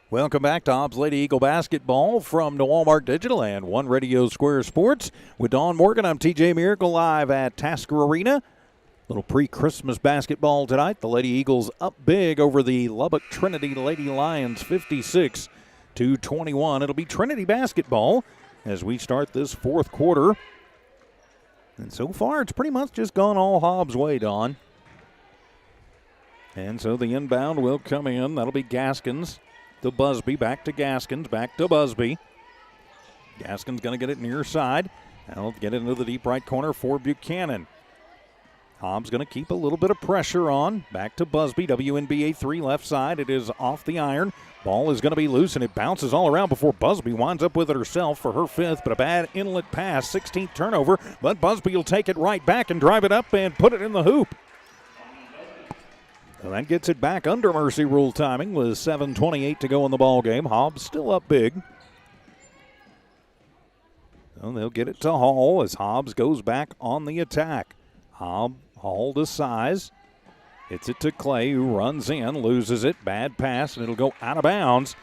Welcome back to Hobbs Lady Eagle basketball from the Walmart Digital and One Radio Square Sports. With Dawn Morgan, I'm TJ Miracle live at Tasker Arena. Little pre-Christmas basketball tonight. The Lady Eagles up big over the Lubbock Trinity Lady Lions, 56-21. It'll be Trinity basketball as we start this fourth quarter. And so far, it's pretty much just gone all Hobbs' way, Dawn. And so the inbound will come in. That'll be Gaskins to Busby, back to Gaskins, back to Busby. Gaskins going to get it near side. That'll get it into the deep right corner for Buchanan. Hobbs going to keep a little bit of pressure on. Back to Busby, WNBA 3 left side. It is off the iron. Ball is going to be loose, and it bounces all around before Busby winds up with it herself for her fifth, but a bad inlet pass, 16th turnover. But Busby will take it right back and drive it up and put it in the hoop. So that gets it back under Mercy Rule timing with 7:28 to go in the ball game. Hobbs still up big. So they'll get it to Hall as Hobbs goes back on the attack. Hall to Size. Hits it to Clay, who runs in, loses it. Bad pass, and it'll go out of bounds.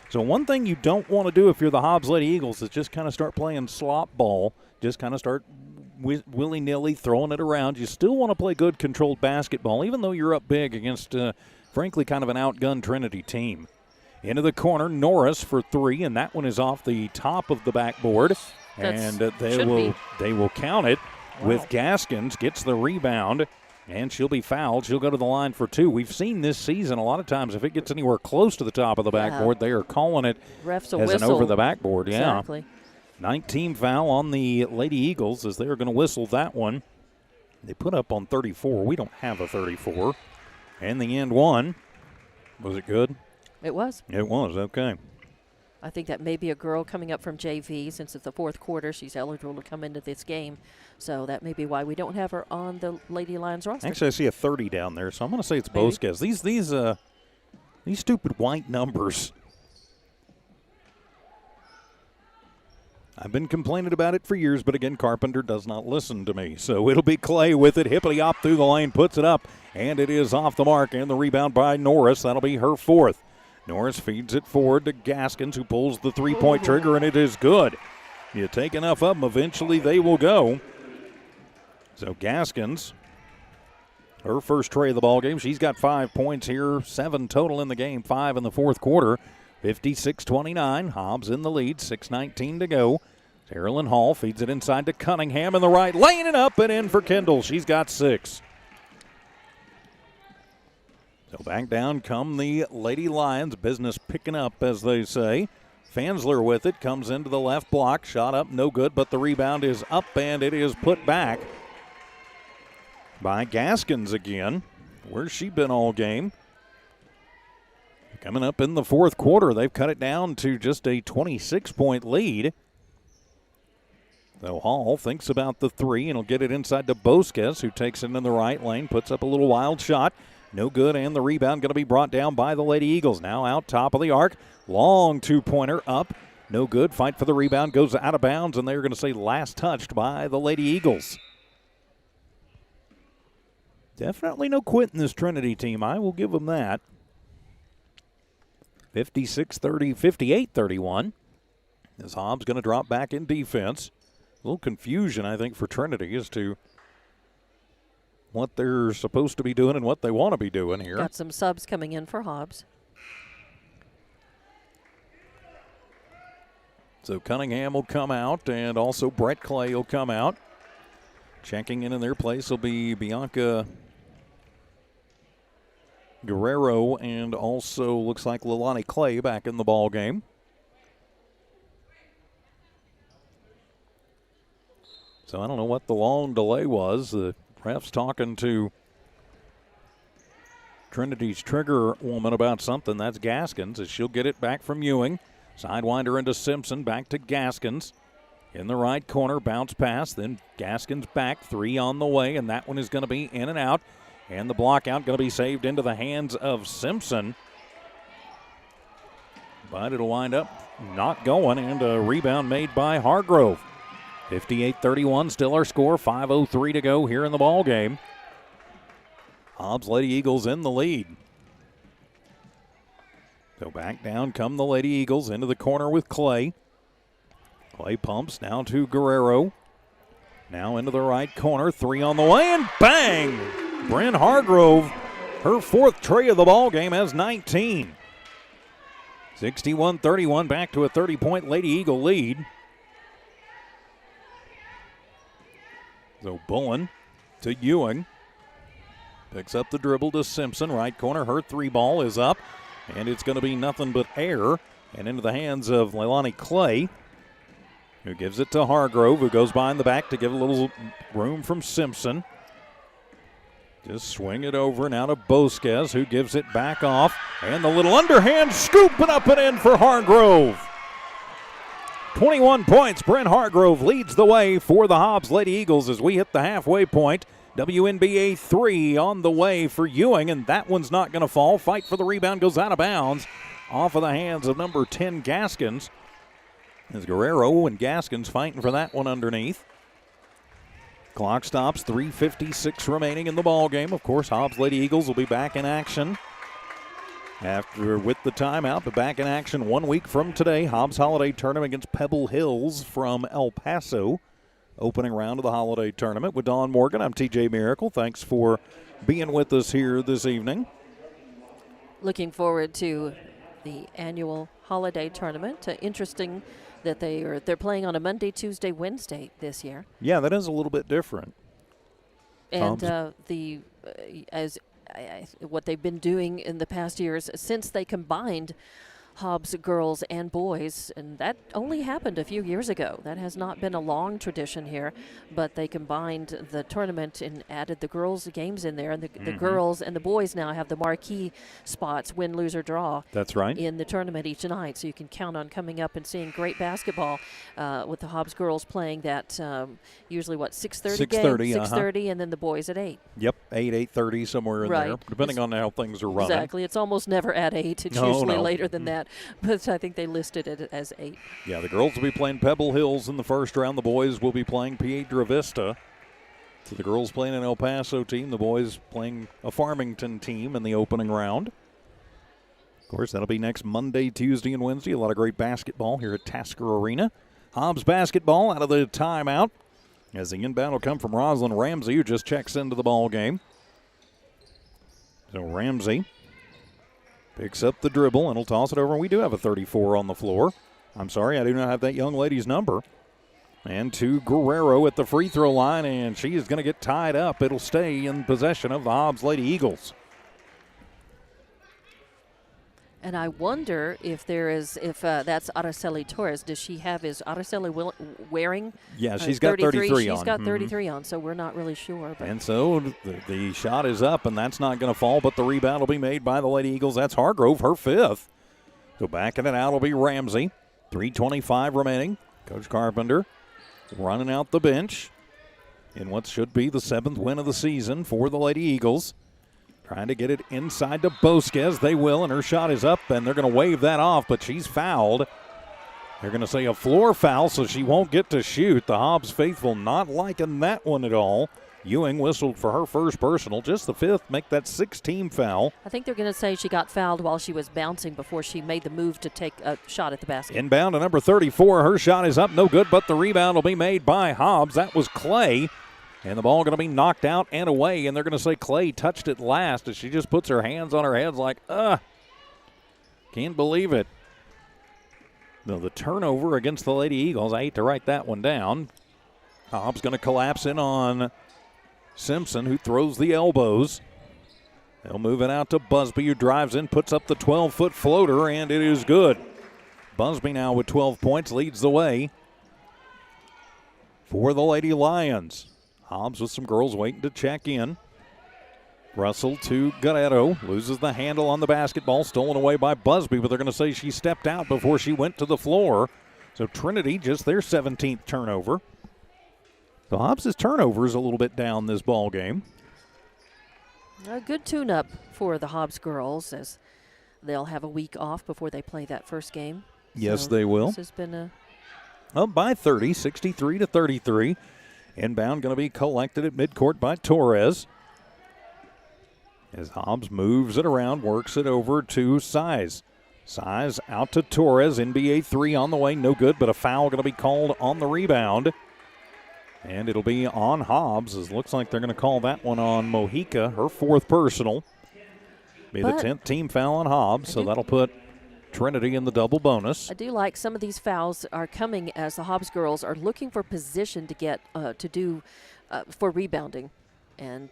So one thing you don't want to do if you're the Hobbs Lady Eagles is just kind of start playing slop ball. Just kind of start willy-nilly throwing it around. You still want to play good controlled basketball, even though you're up big against, frankly, kind of an outgunned Trinity team. Into the corner, Norris for three, and that one is off the top of the backboard. And they will count it with Gaskins, gets the rebound, and she'll be fouled. She'll go to the line for two. We've seen this season a lot of times if it gets anywhere close to the top of the backboard, they are calling it as an over the backboard. Exactly. 19 foul on the Lady Eagles as they're going to whistle that one. They put up on 34. We don't have a 34. And the end one. Was it good? It was. It was, okay. I think that may be a girl coming up from JV. Since it's the fourth quarter, she's eligible to come into this game. So that may be why we don't have her on the Lady Lions roster. Actually, I see a 30 down there, so I'm going to say it's Maybe. Bosquez. These stupid white numbers. I've been complaining about it for years, but again, Carpenter does not listen to me. So it'll be Clay with it. Hippity hop through the lane, puts it up, and it is off the mark. And the rebound by Norris. That'll be her fourth. Norris feeds it forward to Gaskins, who pulls the three-point trigger, and it is good. You take enough of them, eventually they will go. So Gaskins, her first tray of the ball game. She's got 5 points here, 7 total in the game, 5 in the fourth quarter. 56-29, Hobbs in the lead, 6:19 to go. Carolyn Hall feeds it inside to Cunningham in the right, laying it up and in for Kendall. She's got 6. So back down come the Lady Lions, business picking up, as they say. Fansler with it, comes into the left block, shot up, no good, but the rebound is up and it is put back by Gaskins again. Where's she been all game? Coming up in the fourth quarter, they've cut it down to just a 26-point lead. So Hall thinks about the three and will get it inside to Bosquez, who takes it in the right lane, puts up a little wild shot. No good, and the rebound going to be brought down by the Lady Eagles. Now out top of the arc. Long two-pointer up. No good. Fight for the rebound. Goes out of bounds, and they're going to say last touched by the Lady Eagles. Definitely no quit in this Trinity team. I will give them that. 58-31. As Hobbs going to drop back in defense. A little confusion, I think, for Trinity as to what they're supposed to be doing and what they want to be doing here. Got some subs coming in for Hobbs. So Cunningham will come out, and also Brett Clay will come out. Checking in their place will be Bianca Guerrero, and also looks like Leilani Clay back in the ball game. So I don't know what the long delay was. The ref's talking to Trinity's trigger woman about something. That's Gaskins, as she'll get it back from Ewing. Sidewinder into Simpson, back to Gaskins. In the right corner, bounce pass, then Gaskins back, 3 on the way, and that one is going to be in and out. And the block out going to be saved into the hands of Simpson. But it'll wind up not going, and a rebound made by Hargrove. 58-31, still our score, 5:03 to go here in the ball game. Hobbs Lady Eagles in the lead. So back down come the Lady Eagles into the corner with Clay. Clay pumps now to Guerrero. Now into the right corner, 3 on the way, and bang! Bryn Hargrove, her 4th tray of the ball game, has 19. 61-31, back to a 30-point Lady Eagle lead. So Bullen to Ewing. Picks up the dribble to Simpson. Right corner, her 3 ball is up. And it's going to be nothing but air. And into the hands of Leilani Clay, who gives it to Hargrove, who goes behind the back to give a little room from Simpson. Just swing it over now to Bosquez, who gives it back off. And the little underhand scoop and up and in for Hargrove. 21 points. Brent Hargrove leads the way for the Hobbs Lady Eagles as we hit the halfway point. WNBA 3 on the way for Ewing, and that one's not going to fall. Fight for the rebound, goes out of bounds off of the hands of number 10, Gaskins. As Guerrero and Gaskins fighting for that one underneath. Clock stops, 3:56 remaining in the ball game. Of course, Hobbs Lady Eagles will be back in action with the timeout, but back in action 1 week from today. Hobbs Holiday Tournament against Pebble Hills from El Paso. Opening round of the Holiday Tournament with Dawn Morgan. I'm TJ Miracle. Thanks for being with us here this evening. Looking forward to the annual Holiday Tournament. Interesting that they're playing on a Monday, Tuesday, Wednesday this year. Yeah, that is a little bit different. And what they've been doing in the past years since they combined Hobbs girls and boys, and that only happened a few years ago. That has not been a long tradition here, but they combined the tournament and added the girls' games in there, and the girls and the boys now have the marquee spots, win, lose, or draw. That's right. In the tournament each night, so you can count on coming up and seeing great basketball with the Hobbs girls playing that usually 6:30 game, 6:30, and then the boys at 8. Yep, 8:30 somewhere in there, depending on how things are running. Exactly, it's almost never at 8. It's usually later than that, but I think they listed it as 8. Yeah, the girls will be playing Pebble Hills in the first round. The boys will be playing Piedra Vista. So the girls playing an El Paso team, the boys playing a Farmington team in the opening round. Of course, that'll be next Monday, Tuesday, and Wednesday. A lot of great basketball here at Tasker Arena. Hobbs basketball out of the timeout as the inbound will come from Rosalind Ramsey, who just checks into the ball game. So Ramsey picks up the dribble and will toss it over. And we do have a 34 on the floor. I'm sorry, I do not have that young lady's number. And to Guerrero at the free throw line, and she is going to get tied up. It'll stay in possession of the Hobbs Lady Eagles. And I wonder if that's Araceli Torres. Does she have, is Araceli wearing? Yeah, she's got 33 on. She's got 33 on, so we're not really sure. But. And so the shot is up, and that's not going to fall, but the rebound will be made by the Lady Eagles. That's Hargrove, her 5th. So backing it out will be Ramsey. 3:25 remaining. Coach Carpenter running out the bench in what should be the 7th win of the season for the Lady Eagles. Trying to get it inside to Bosquez. They will, and her shot is up, and they're going to wave that off, but she's fouled. They're going to say a floor foul, so she won't get to shoot. The Hobbs faithful not liking that one at all. Ewing whistled for her first personal, just the 5th, make that 6-team foul. I think they're going to say she got fouled while she was bouncing before she made the move to take a shot at the basket. Inbound to number 34. Her shot is up, no good, but the rebound will be made by Hobbs. That was Clay. And the ball going to be knocked out and away, and they're going to say Clay touched it last as she just puts her hands on her head like, can't believe it. No, the turnover against the Lady Eagles, I hate to write that one down. Hobbs going to collapse in on Simpson, who throws the elbows. They'll move it out to Busby, who drives in, puts up the 12-foot floater, and it is good. Busby now with 12 points leads the way for the Lady Lions. Hobbs with some girls waiting to check in. Russell to Guerrero. Loses the handle on the basketball. Stolen away by Busby, but they're going to say she stepped out before she went to the floor. So Trinity just their 17th turnover. So Hobbs' turnover is a little bit down this ball game. A good tune-up for the Hobbs girls as they'll have a week off before they play that first game. Yes, so they will. This has been up by 30, 63-33. Inbound going to be collected at midcourt by Torres. As Hobbs moves it around, works it over to Size. Size out to Torres. NBA 3 on the way, no good, but a foul going to be called on the rebound. And it'll be on Hobbs. It looks like they're going to call that one on Mojica, her 4th personal. Be the 10th team foul on Hobbs, so that'll put Trinity in the double bonus. I do like some of these fouls are coming as the Hobbs girls are looking for position to get for rebounding. And,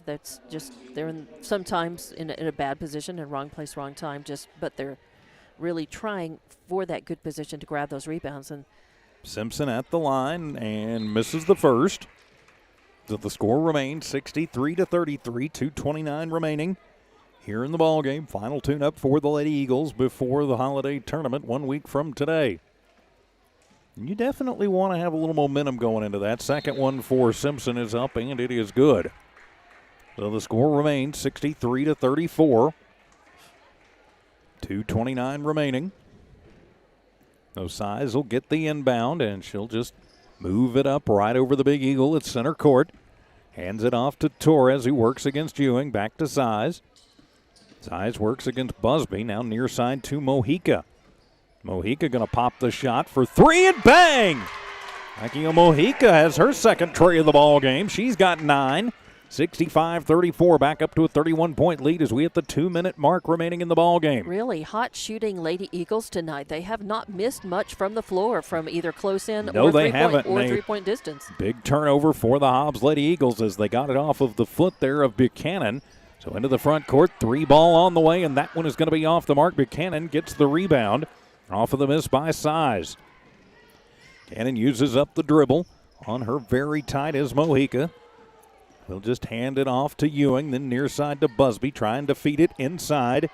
that's just they're sometimes in a bad position and wrong place, wrong time, but they're really trying for that good position to grab those rebounds. And Simpson at the line and misses the first. So the score remains 63-33, 2:29 remaining. Here in the ball game, final tune-up for the Lady Eagles before the holiday tournament 1 week from today. And you definitely want to have a little momentum going into that. Second one for Simpson is up, and it is good. So the score remains 63-34. 2:29 remaining. So Size will get the inbound, and she'll just move it up right over the Big Eagle at center court. Hands it off to Torres, who works against Ewing. Back to Size. Size works against Busby. Now near side to Mojica. Mojica going to pop the shot for 3 and bang! Akio Mojica has her second tray of the ball game. She's got 9. 65-34, back up to a 31-point lead as we hit the 2-minute mark remaining in the ball game. Really hot shooting Lady Eagles tonight. They have not missed much from the floor from either close in or three-point distance. Big turnover for the Hobbs Lady Eagles as they got it off of the foot there of Buchanan. So into the front court, 3-ball on the way, and that one is going to be off the mark. Buchanan gets the rebound off of the miss by Size. Cannon uses up the dribble. On her very tight is Mojica. We'll just hand it off to Ewing, then near side to Busby, trying to feed it inside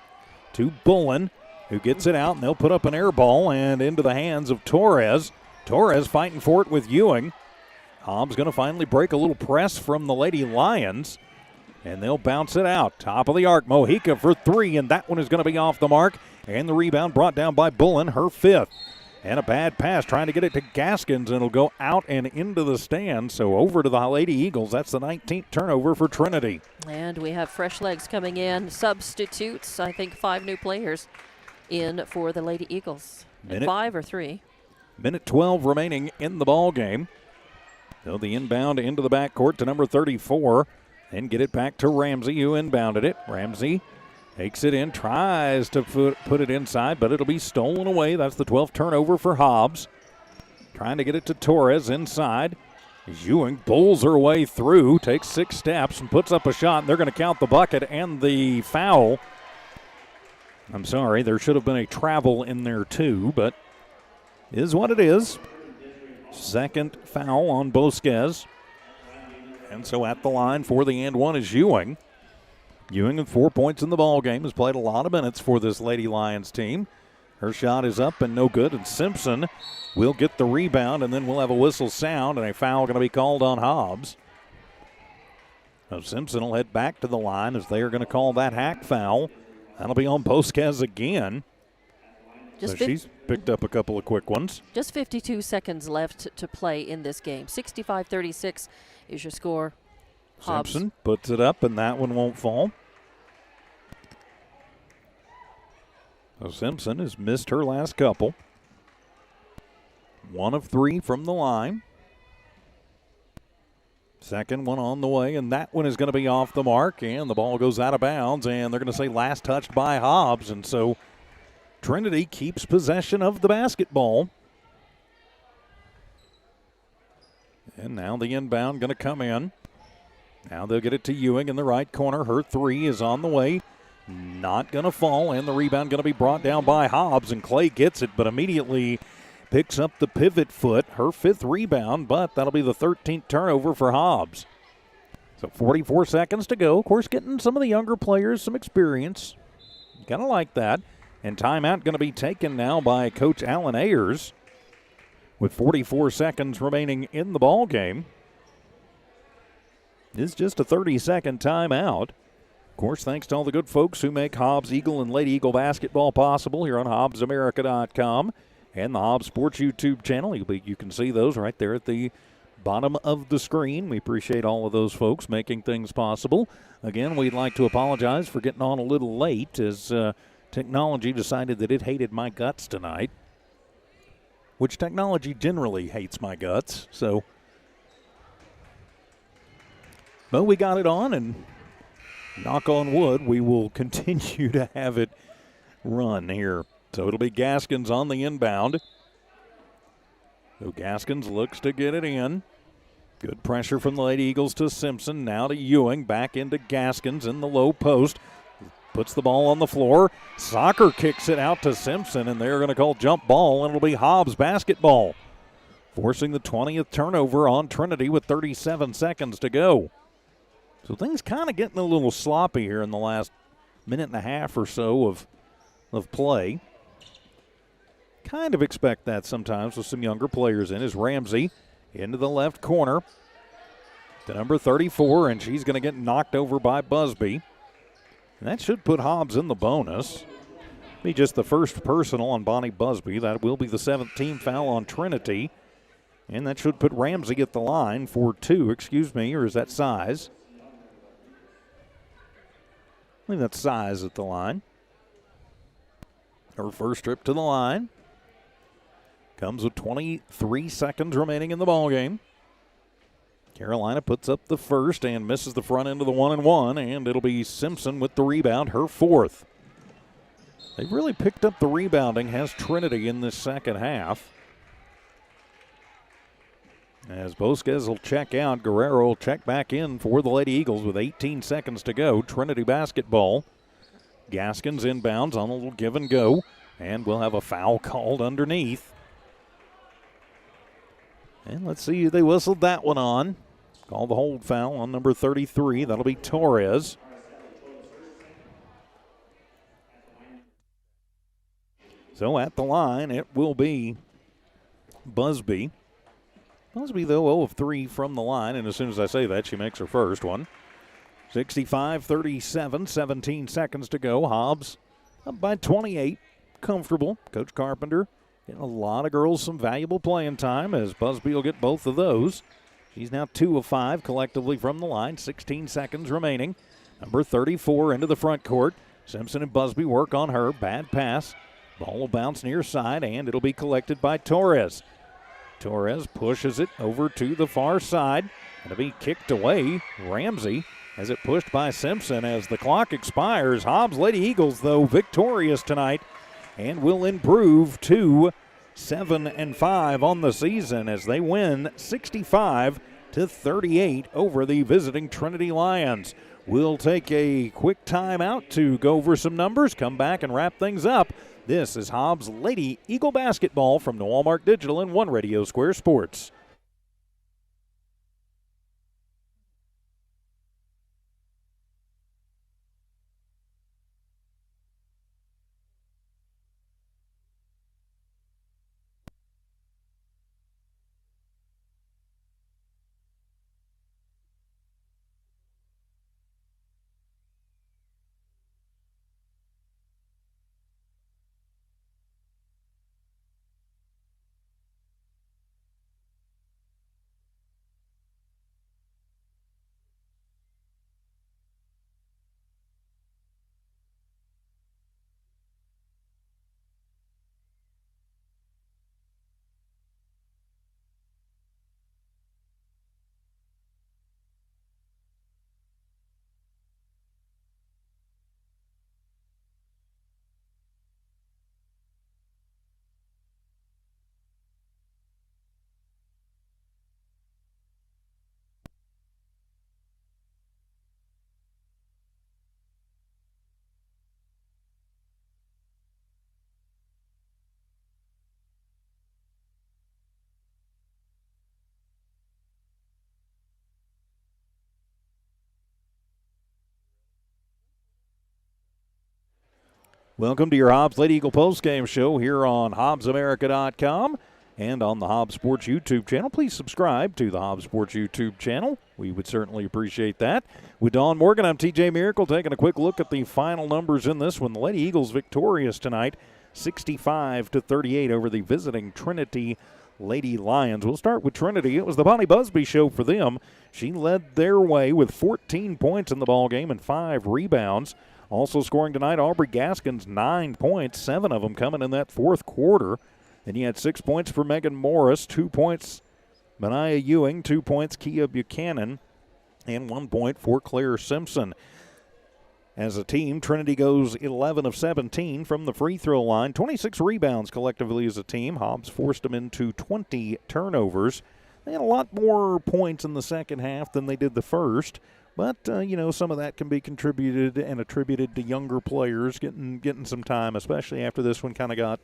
to Bullen, who gets it out, and they'll put up an air ball and into the hands of Torres. Torres fighting for it with Ewing. Hobbs going to finally break a little press from the Lady Lions, and they'll bounce it out. Top of the arc, Mojica for 3, and that one is going to be off the mark. And the rebound brought down by Bullen, her 5th. And a bad pass trying to get it to Gaskins, and it'll go out and into the stand. So over to the Lady Eagles. That's the 19th turnover for Trinity. And we have fresh legs coming in. Substitutes, I think 5 new players in for the Lady Eagles. 5 or 3. Minute 12 remaining in the ball game. So the inbound into the backcourt to number 34. And get it back to Ramsey, who inbounded it. Ramsey takes it in, tries to put it inside, but it'll be stolen away. That's the 12th turnover for Hobbs. Trying to get it to Torres inside. Ewing bowls her way through, takes 6 steps, and puts up a shot. And they're going to count the bucket and the foul. I'm sorry, there should have been a travel in there too, but is what it is. Second foul on Bosquez. And so at the line for the and one is Ewing. Ewing with 4 points in the ball game, has played a lot of minutes for this Lady Lions team. Her shot is up and no good, and Simpson will get the rebound, and then we'll have a whistle sound, and a foul going to be called on Hobbs. So Simpson will head back to the line as they are going to call that hack foul. That'll be on Bosquez again. So she's picked up a couple of quick ones. Just 52 seconds left to play in this game. 65-36 is your score. Hobbs. Simpson puts it up, and that one won't fall. So Simpson has missed her last couple. 1 of 3 from the line. Second one on the way, and that one is going to be off the mark, and the ball goes out of bounds, and they're going to say last touched by Hobbs, and so Trinity keeps possession of the basketball. And now the inbound going to come in. Now they'll get it to Ewing in the right corner. Her 3 is on the way. Not going to fall, and the rebound going to be brought down by Hobbs, and Clay gets it, but immediately picks up the pivot foot. Her 5th rebound, but that'll be the 13th turnover for Hobbs. So 44 seconds to go. Of course, getting some of the younger players some experience. Kind of like that. And timeout going to be taken now by Coach Alan Ayers with 44 seconds remaining in the ball game. It's just a 30-second timeout. Of course, thanks to all the good folks who make Hobbs Eagle and Lady Eagle basketball possible here on HobbsAmerica.com and the Hobbs Sports YouTube channel. You can see those right there at the bottom of the screen. We appreciate all of those folks making things possible. Again, we'd like to apologize for getting on a little late as technology decided that it hated my guts tonight, which technology generally hates my guts, so. But we got it on, and knock on wood, we will continue to have it run here. So it'll be Gaskins on the inbound. So Gaskins looks to get it in. Good pressure from the Lady Eagles to Simpson. Now to Ewing. Back into Gaskins in the low post. Puts the ball on the floor. Soccer kicks it out to Simpson, and they're going to call jump ball, and it'll be Hobbs basketball, forcing the 20th turnover on Trinity with 37 seconds to go. So things kind of getting a little sloppy here in the last minute and a half or so of play. Kind of expect that sometimes with some younger players in. As Ramsey into the left corner to number 34, and she's going to get knocked over by Busby. And that should put Hobbs in the bonus. Be just the first personal on Bonnie Busby. That will be the 7th team foul on Trinity. And that should put Ramsey at the line for 2, or is that Size? I think that's Size at the line. Her first trip to the line comes with 23 seconds remaining in the ballgame. Carolina puts up the first and misses the front end of the 1-and-1, and it'll be Simpson with the rebound, her 4th. They've really picked up the rebounding, has Trinity in this second half. As Bosquez will check out, Guerrero will check back in for the Lady Eagles with 18 seconds to go. Trinity basketball. Gaskins inbounds on a little give and go, and we'll have a foul called underneath. And let's see, they whistled that one on. Called the hold foul on number 33. That'll be Torres. So at the line, it will be Busby. Busby, though, 0 of 3 from the line, and as soon as I say that, she makes her first one. 65-37, 17 seconds to go. Hobbs up by 28, comfortable. Coach Carpenter getting a lot of girls some valuable playing time as Busby will get both of those. She's now 2 of 5 collectively from the line, 16 seconds remaining. Number 34 into the front court. Simpson and Busby work on her. Bad pass. Ball will bounce near side, and it'll be collected by Torres. Torres pushes it over to the far side. It'll be kicked away. Ramsey has it pushed by Simpson as the clock expires. Hobbs Lady Eagles, though, victorious tonight and will improve to 7-5 on the season as they win 65-38 over the visiting Trinity Lions. We'll take a quick timeout to go over some numbers, come back and wrap things up. This is Hobbs Lady Eagle basketball from the Walmart Digital and One Radio Square Sports. Welcome to your Hobbs Lady Eagle postgame show here on HobbsAmerica.com and on the Hobbs Sports YouTube channel. Please subscribe to the Hobbs Sports YouTube channel. We would certainly appreciate that. With Dawn Morgan, I'm TJ Miracle taking a quick look at the final numbers in this one. The Lady Eagles victorious tonight, 65-38 over the visiting Trinity Lady Lions. We'll start with Trinity. It was the Bonnie Busby show for them. She led their way with 14 points in the ballgame and 5 rebounds. Also scoring tonight, Aubrey Gaskins, 9 points, 7 of them coming in that fourth quarter. Then you had 6 points for Megan Morris, 2 points Mania Ewing, 2 points Kia Buchanan, and 1 point for Claire Simpson. As a team, Trinity goes 11 of 17 from the free throw line, 26 rebounds collectively as a team. Hobbs forced them into 20 turnovers. They had a lot more points in the second half than they did the first. But, some of that can be contributed and attributed to younger players getting some time, especially after this one kind of got,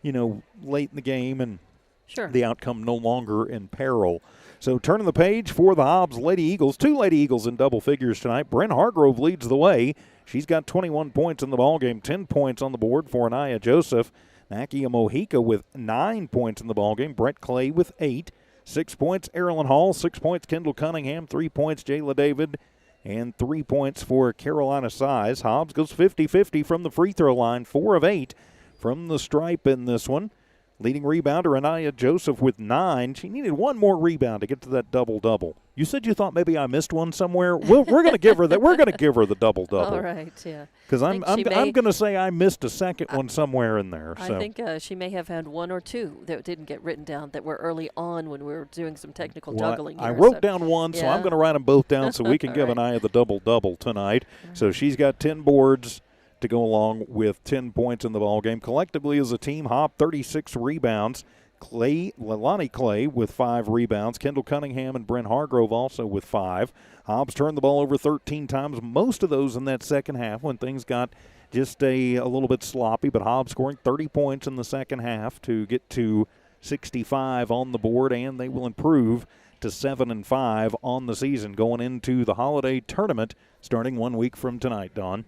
late in the game and sure, the outcome no longer in peril. So turning the page for the Hobbs Lady Eagles. 2 Lady Eagles in double figures tonight. Bryn Hargrove leads the way. She's got 21 points in the ballgame, 10 points on the board for Anaya Joseph. Nakia Mojica with 9 points in the ballgame. Brett Clay with 8. 6 points, Erilyn Hall. 6 points, Kendall Cunningham. 3 points, Jayla David. And 3 points for Carolina Size. Hobbs goes 50-50 from the free throw line, 4 of 8 from the stripe in this one. Leading rebounder, Anaya Joseph with 9. She needed one more rebound to get to that double-double. You said you thought maybe I missed one somewhere. We're going to give her that. We're going to give her the double-double. All right, yeah. Because I'm going to say I missed a second one somewhere in there. So. I think she may have had 1 or 2 that didn't get written down that were early on when we were doing some technical juggling. I wrote down 1, so I'm going to write them both down so we can give Anaya the double-double tonight. So she's got 10 boards to go along with 10 points in the ballgame. Collectively as a team, Hobb 36 rebounds. Leilani Clay with 5 rebounds. Kendall Cunningham and Brent Hargrove also with 5. Hobbs turned the ball over 13 times, most of those in that second half when things got just a little bit sloppy. But Hobbs scoring 30 points in the second half to get to 65 on the board, and they will improve to 7-5 on the season going into the holiday tournament starting 1 week from tonight, Dawn.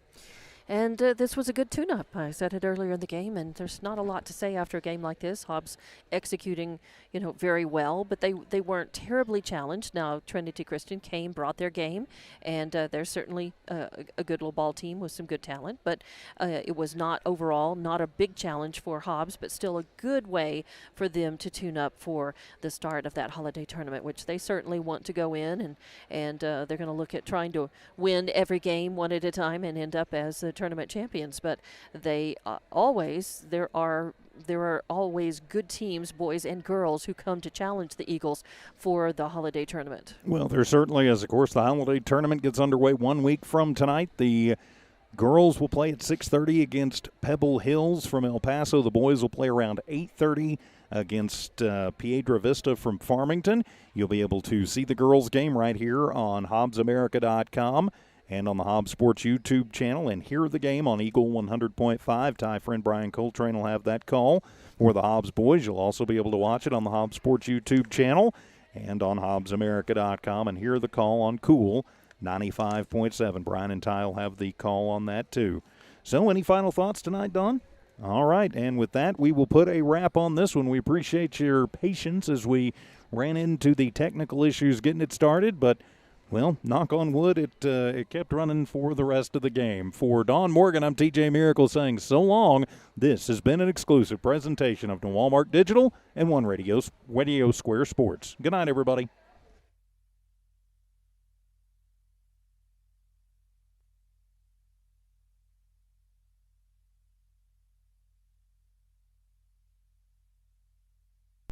And this was a good tune-up. I said it earlier in the game, and there's not a lot to say after a game like this. Hobbs executing, very well, but they weren't terribly challenged. Now, Trinity Christian brought their game, and they're certainly a good little ball team with some good talent. But it was not overall not a big challenge for Hobbs, but still a good way for them to tune up for the start of that holiday tournament, which they certainly want to go in, and they're going to look at trying to win every game one at a time and end up as the tournament champions. But there are always good teams, boys and girls, who come to challenge the Eagles for the holiday tournament. Well, there certainly is. Of course, the holiday tournament gets underway 1 week from tonight. The girls will play at 6:30 against Pebble Hills from El Paso. The boys will play around 8:30 against Piedra Vista from Farmington. You'll be able to see the girls' game right here on HobbsAmerica.com. and on the Hobbs Sports YouTube channel, and hear the game on Eagle 100.5. Ty friend Brian Coltrane will have that call for the Hobbs boys. You'll also be able to watch it on the Hobbs Sports YouTube channel and on HobbsAmerica.com, and hear the call on Cool 95.7. Brian and Ty will have the call on that too. So any final thoughts tonight, Don? All right, and with that, we will put a wrap on this one. We appreciate your patience as we ran into the technical issues getting it started, but well, knock on wood, it kept running for the rest of the game. For Don Morgan, I'm TJ Miracle saying so long. This has been an exclusive presentation of the Walmart Digital and One Radio Square Sports. Good night, everybody.